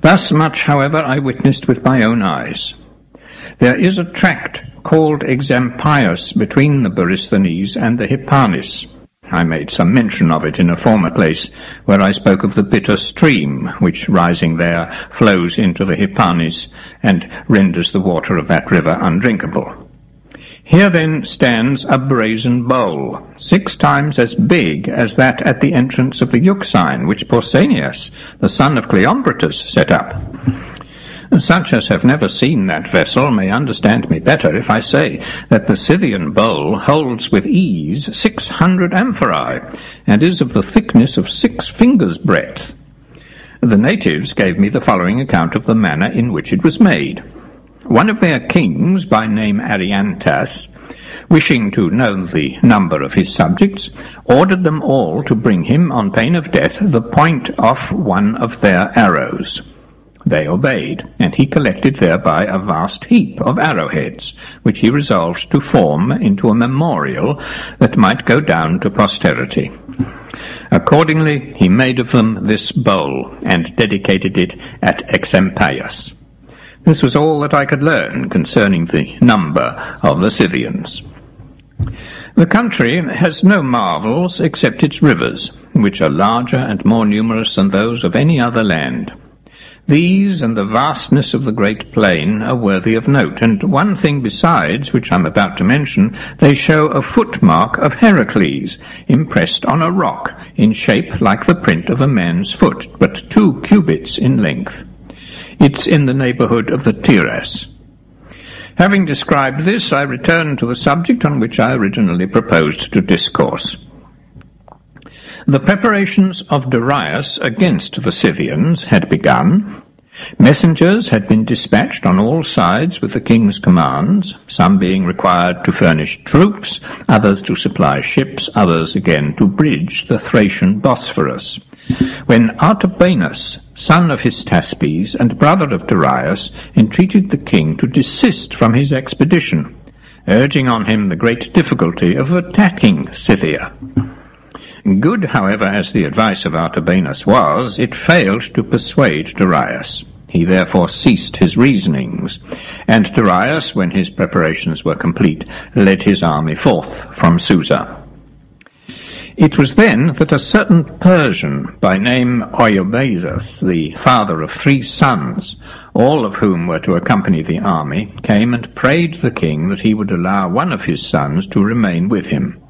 Thus much, however, I witnessed with my own eyes. There is a tract called Exampius between the Borysthenes and the Hypanis. I made some mention of it in a former place, where I spoke of the bitter stream, which, rising there, flows into the Hypanis, and renders the water of that river undrinkable. Here then stands a brazen bowl, 6 times as big as that at the entrance of the Euxine, which Pausanias, the son of Cleombrotus, set up. Such as have never seen that vessel may understand me better if I say that the Scythian bowl holds with ease 600 amphorae, and is of the thickness of 6 fingers' breadth. The natives gave me the following account of the manner in which it was made. One of their kings, by name Ariantas, wishing to know the number of his subjects, ordered them all to bring him, on pain of death, the point of one of their arrows. They obeyed, and he collected thereby a vast heap of arrowheads, which he resolved to form into a memorial that might go down to posterity. Accordingly, he made of them this bowl, and dedicated it at Exampius. This was all that I could learn concerning the number of the Scythians. The country has no marvels except its rivers, which are larger and more numerous than those of any other land. These and the vastness of the great plain are worthy of note, and one thing besides, which I'm about to mention, they show a footmark of Heracles, impressed on a rock, in shape like the print of a man's foot, but 2 cubits in length. It's in the neighbourhood of the Tiras. Having described this, I return to the subject on which I originally proposed to discourse. The preparations of Darius against the Scythians had begun. Messengers had been dispatched on all sides with the king's commands, some being required to furnish troops, others to supply ships, others again to bridge the Thracian Bosphorus, when Artabanus, son of Hystaspes and brother of Darius, entreated the king to desist from his expedition, urging on him the great difficulty of attacking Scythia. Good, however, as the advice of Artabanus was, it failed to persuade Darius. He therefore ceased his reasonings, and Darius, when his preparations were complete, led his army forth from Susa. It was then that a certain Persian, by name Eurybazus, the father of 3 sons, all of whom were to accompany the army, came and prayed the king that he would allow one of his sons to remain with him.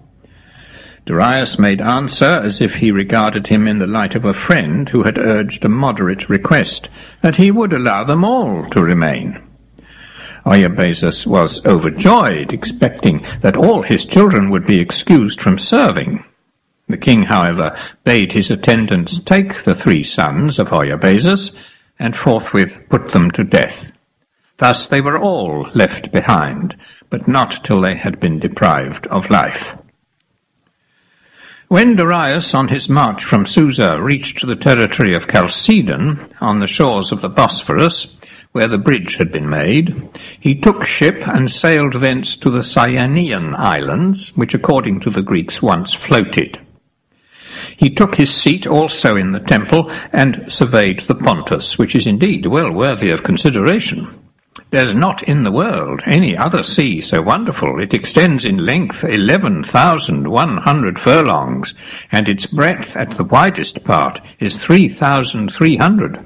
Darius made answer as if he regarded him in the light of a friend who had urged a moderate request, that he would allow them all to remain. Eurybazus was overjoyed, expecting that all his children would be excused from serving. The king, however, bade his attendants take the 3 sons of Eurybazus, and forthwith put them to death. Thus they were all left behind, but not till they had been deprived of life. When Darius, on his march from Susa, reached the territory of Chalcedon, on the shores of the Bosphorus, where the bridge had been made, he took ship and sailed thence to the Cyanean islands, which according to the Greeks once floated. He took his seat also in the temple, and surveyed the Pontus, which is indeed well worthy of consideration. There's not in the world any other sea so wonderful. It extends in length 11,100 furlongs, and its breadth at the widest part is 3,300.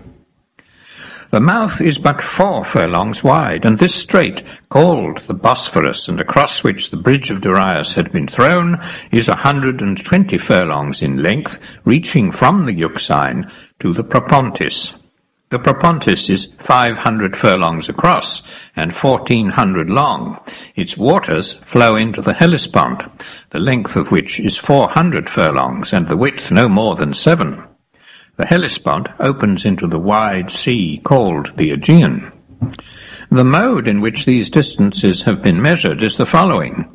The mouth is but 4 furlongs wide, and this strait, called the Bosphorus, and across which the bridge of Darius had been thrown, is 120 furlongs in length, reaching from the Euxine to the Propontis. The Propontis is 500 furlongs across and 1,400 long. Its waters flow into the Hellespont, the length of which is 400 furlongs and the width no more than 7. The Hellespont opens into the wide sea called the Aegean. The mode in which these distances have been measured is the following.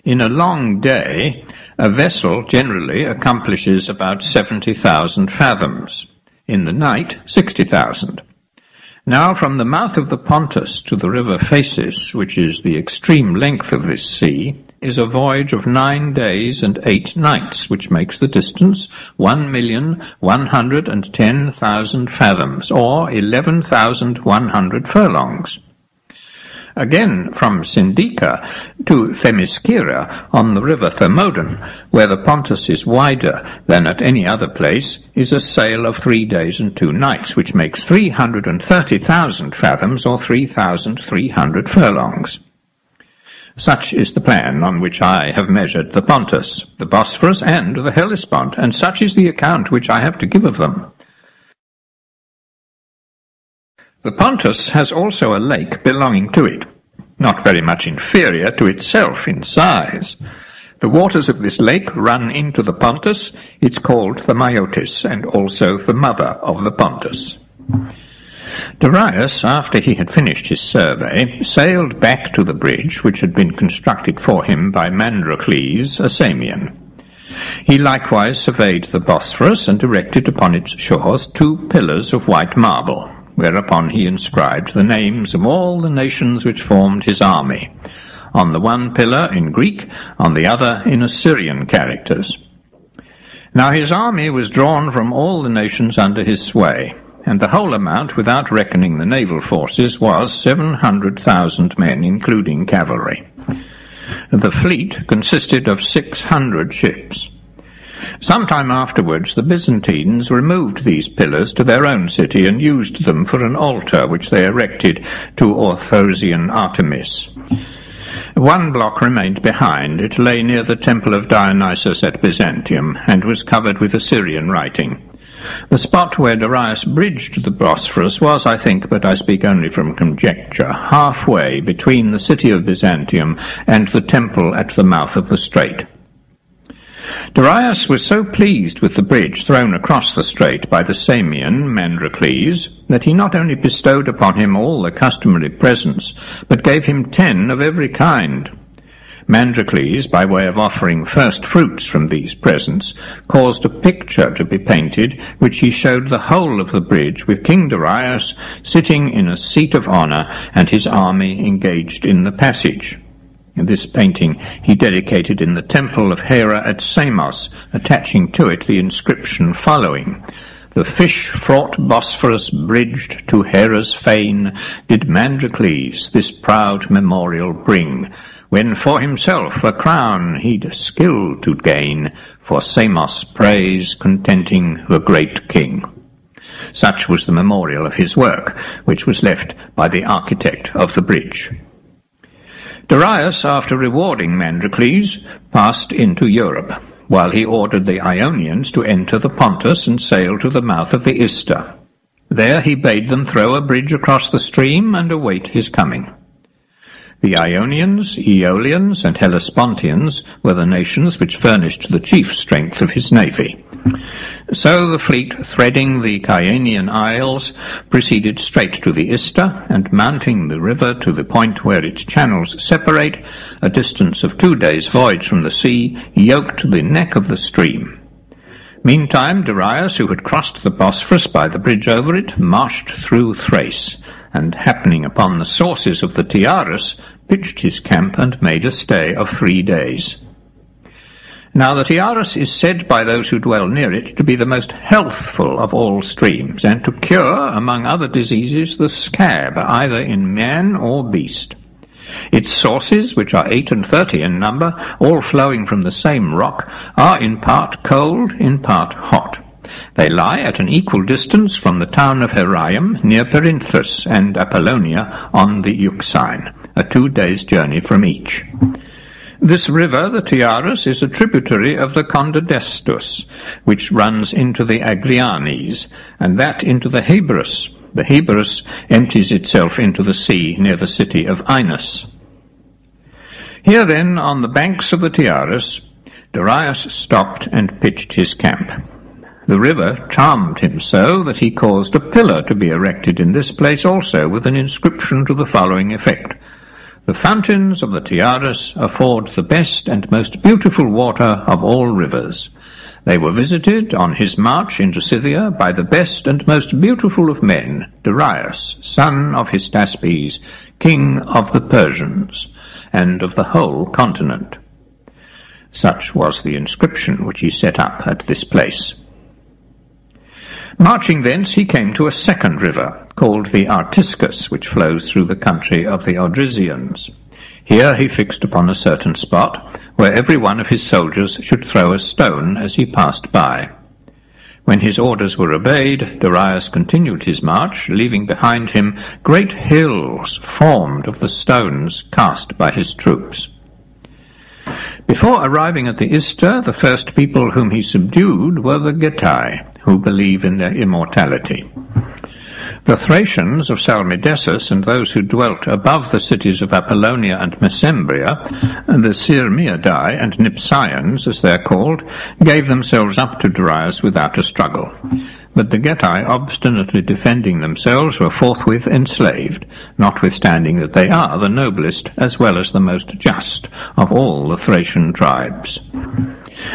In a long day, a vessel generally accomplishes about 70,000 fathoms. In the night, 60,000. Now from the mouth of the Pontus to the river Phasis, which is the extreme length of this sea, is a voyage of 9 days and 8 nights, which makes the distance 1,110,000 fathoms, or 11,100 furlongs. Again, from Syndica to Themyscira on the river Thermodon, where the Pontus is wider than at any other place, is a sail of 3 days and 2 nights, which makes 330,000 fathoms, or 3,300 furlongs. Such is the plan on which I have measured the Pontus, the Bosphorus, and the Hellespont, and such is the account which I have to give of them. The Pontus has also a lake belonging to it, not very much inferior to itself in size. The waters of this lake run into the Pontus. It's called the Myotis, and also the mother of the Pontus. Darius, after he had finished his survey, sailed back to the bridge which had been constructed for him by Mandrocles, a Samian. He likewise surveyed the Bosphorus and erected upon its shores 2 pillars of white marble, whereupon he inscribed the names of all the nations which formed his army, on the one pillar in Greek, on the other in Assyrian characters. Now his army was drawn from all the nations under his sway, and the whole amount, without reckoning the naval forces, was 700,000 men, including cavalry. The fleet consisted of 600 ships. Some time afterwards the Byzantines removed these pillars to their own city and used them for an altar which they erected to Orthosian Artemis. 1 block remained behind. It lay near the temple of Dionysus at Byzantium, and was covered with Assyrian writing. The spot where Darius bridged the Bosphorus was, I think, but I speak only from conjecture, halfway between the city of Byzantium and the temple at the mouth of the strait. Darius was so pleased with the bridge thrown across the strait by the Samian Mandrocles that he not only bestowed upon him all the customary presents, but gave him 10 of every kind. Mandrocles, by way of offering first fruits from these presents, caused a picture to be painted which he showed the whole of the bridge, with King Darius sitting in a seat of honour and his army engaged in the passage. This painting he dedicated in the temple of Hera at Samos, attaching to it the inscription following: "The fish-fraught Bosphorus bridged to Hera's fane did Mandrocles this proud memorial bring, when for himself a crown he'd skill to gain, for Samos praise contenting the great king." Such was the memorial of his work, which was left by the architect of the bridge. Darius, after rewarding Mandrocles, passed into Europe, while he ordered the Ionians to enter the Pontus and sail to the mouth of the Ister. There he bade them throw a bridge across the stream and await his coming. The Ionians, Aeolians, and Hellespontians were the nations which furnished the chief strength of his navy. So the fleet, threading the Chianian Isles, proceeded straight to the Ister, and mounting the river to the point where its channels separate, a distance of 2 days' voyage from the sea, yoked the neck of the stream. Meantime Darius, who had crossed the Bosphorus by the bridge over it, marched through Thrace, and happening upon the sources of the Tiaris, pitched his camp and made a stay of 3 days. Now the Tiaris is said by those who dwell near it to be the most healthful of all streams, and to cure, among other diseases, the scab, either in man or beast. Its sources, which are 38 in number, all flowing from the same rock, are in part cold, in part hot. They lie at an equal distance from the town of Heraium, near Perinthus, and Apollonia on the Euxine, a 2 days' journey from each. This river, the Tiaris, is a tributary of the Condadestus, which runs into the Aglianes, and that into the Hebrus. The Hebrus empties itself into the sea near the city of Inus. Here then, on the banks of the Tiaris, Darius stopped and pitched his camp. The river charmed him so that he caused a pillar to be erected in this place also, with an inscription to the following effect: "The fountains of the Tiaris afford the best and most beautiful water of all rivers. They were visited on his march into Scythia by the best and most beautiful of men, Darius, son of Hystaspes, king of the Persians, and of the whole continent." Such was the inscription which he set up at this place. Marching thence, he came to a second river, called the Artiscus, which flows through the country of the Odrysians. Here he fixed upon a certain spot, where every one of his soldiers should throw a stone as he passed by. When his orders were obeyed, Darius continued his march, leaving behind him great hills formed of the stones cast by his troops. Before arriving at the Ister, the first people whom he subdued were the Getae, who believe in their immortality. The Thracians of Salmydessus and those who dwelt above the cities of Apollonia and Mesembria, and the Syrmiadae and Nipsians, as they are called, gave themselves up to Darius without a struggle. But the Getae, obstinately defending themselves, were forthwith enslaved, notwithstanding that they are the noblest as well as the most just of all the Thracian tribes.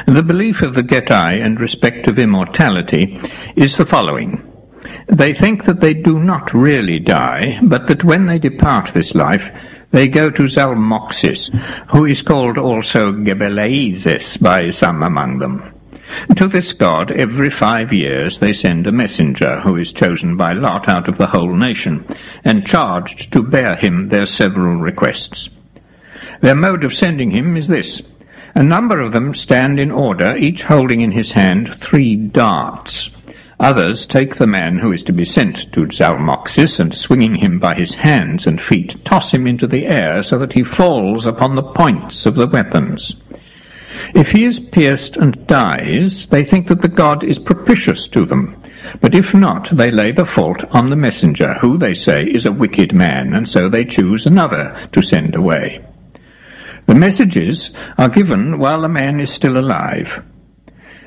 The belief of the Getae in respect of immortality is the following. They think that they do not really die, but that when they depart this life, they go to Zalmoxis, who is called also Gebeleizes by some among them. To this god, every 5 years they send a messenger, who is chosen by lot out of the whole nation, and charged to bear him their several requests. Their mode of sending him is this. A number of them stand in order, each holding in his hand 3 darts. Others take the man who is to be sent to Zalmoxis, and swinging him by his hands and feet, toss him into the air so that he falls upon the points of the weapons. If he is pierced and dies, they think that the god is propitious to them, But if not, they lay the fault on the messenger, who, they say, is a wicked man, and so they choose another to send away. The messages are given while the man is still alive.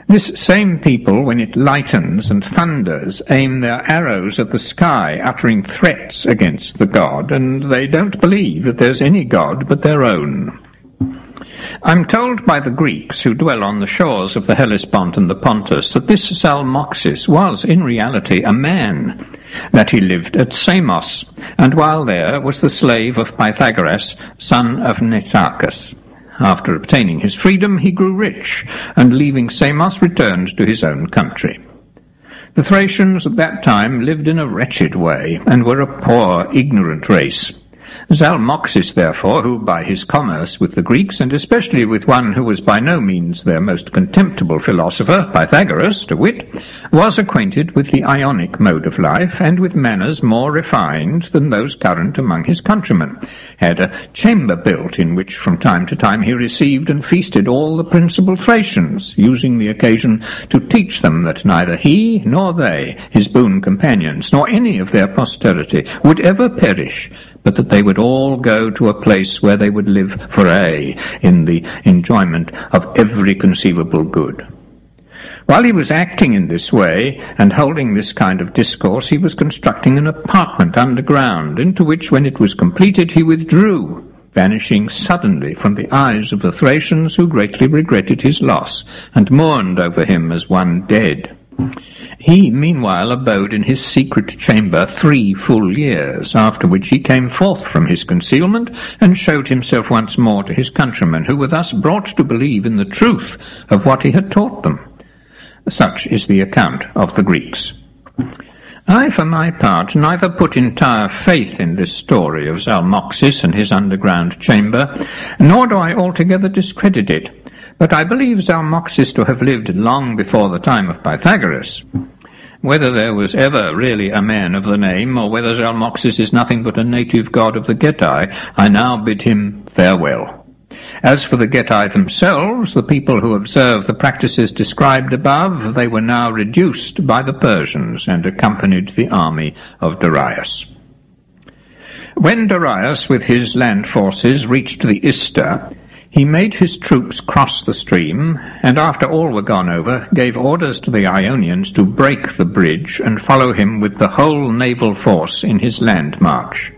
This same people, when it lightens and thunders, aim their arrows at the sky, uttering threats against the god, and they don't believe that there's any god but their own. I'm told by the Greeks who dwell on the shores of the Hellespont and the Pontus that this Zalmoxis was in reality a man, that he lived at Samos, and while there was the slave of Pythagoras, son of Nitarchus. After obtaining his freedom, he grew rich, and leaving Samos, returned to his own country. The Thracians at that time lived in a wretched way, and were a poor, ignorant race. Zalmoxis, therefore, who by his commerce with the Greeks, and especially with one who was by no means their most contemptible philosopher, Pythagoras, to wit, was acquainted with the Ionic mode of life, and with manners more refined than those current among his countrymen, had a chamber built in which from time to time he received and feasted all the principal Thracians, using the occasion to teach them that neither he nor they, his boon companions, nor any of their posterity, would ever perish, but that they would all go to a place where they would live for aye in the enjoyment of every conceivable good. While he was acting in this way and holding this kind of discourse, he was constructing an apartment underground, into which, when it was completed, he withdrew, vanishing suddenly from the eyes of the Thracians, who greatly regretted his loss and mourned over him as one dead. He, meanwhile, abode in his secret chamber 3 full years, after which he came forth from his concealment and showed himself once more to his countrymen, who were thus brought to believe in the truth of what he had taught them. Such is the account of the Greeks. I, for my part, neither put entire faith in this story of Zalmoxis and his underground chamber, nor do I altogether discredit it. But I believe Zalmoxis to have lived long before the time of Pythagoras. Whether there was ever really a man of the name, or whether Zalmoxis is nothing but a native god of the Getae, I now bid him farewell. As for the Getae themselves, the people who observe the practices described above, they were now reduced by the Persians, and accompanied the army of Darius. When Darius with his land forces reached the Ister, he made his troops cross the stream, and after all were gone over, gave orders to the Ionians to break the bridge and follow him with the whole naval force in his land march.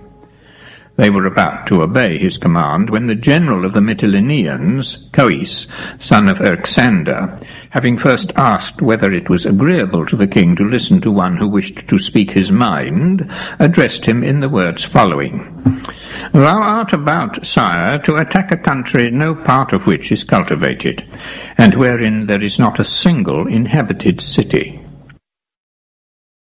They were about to obey his command when the general of the Mytileneans, Cois, son of Erxander, having first asked whether it was agreeable to the king to listen to one who wished to speak his mind, addressed him in the words following: "Thou art about, sire, to attack a country no part of which is cultivated, and wherein there is not a single inhabited city.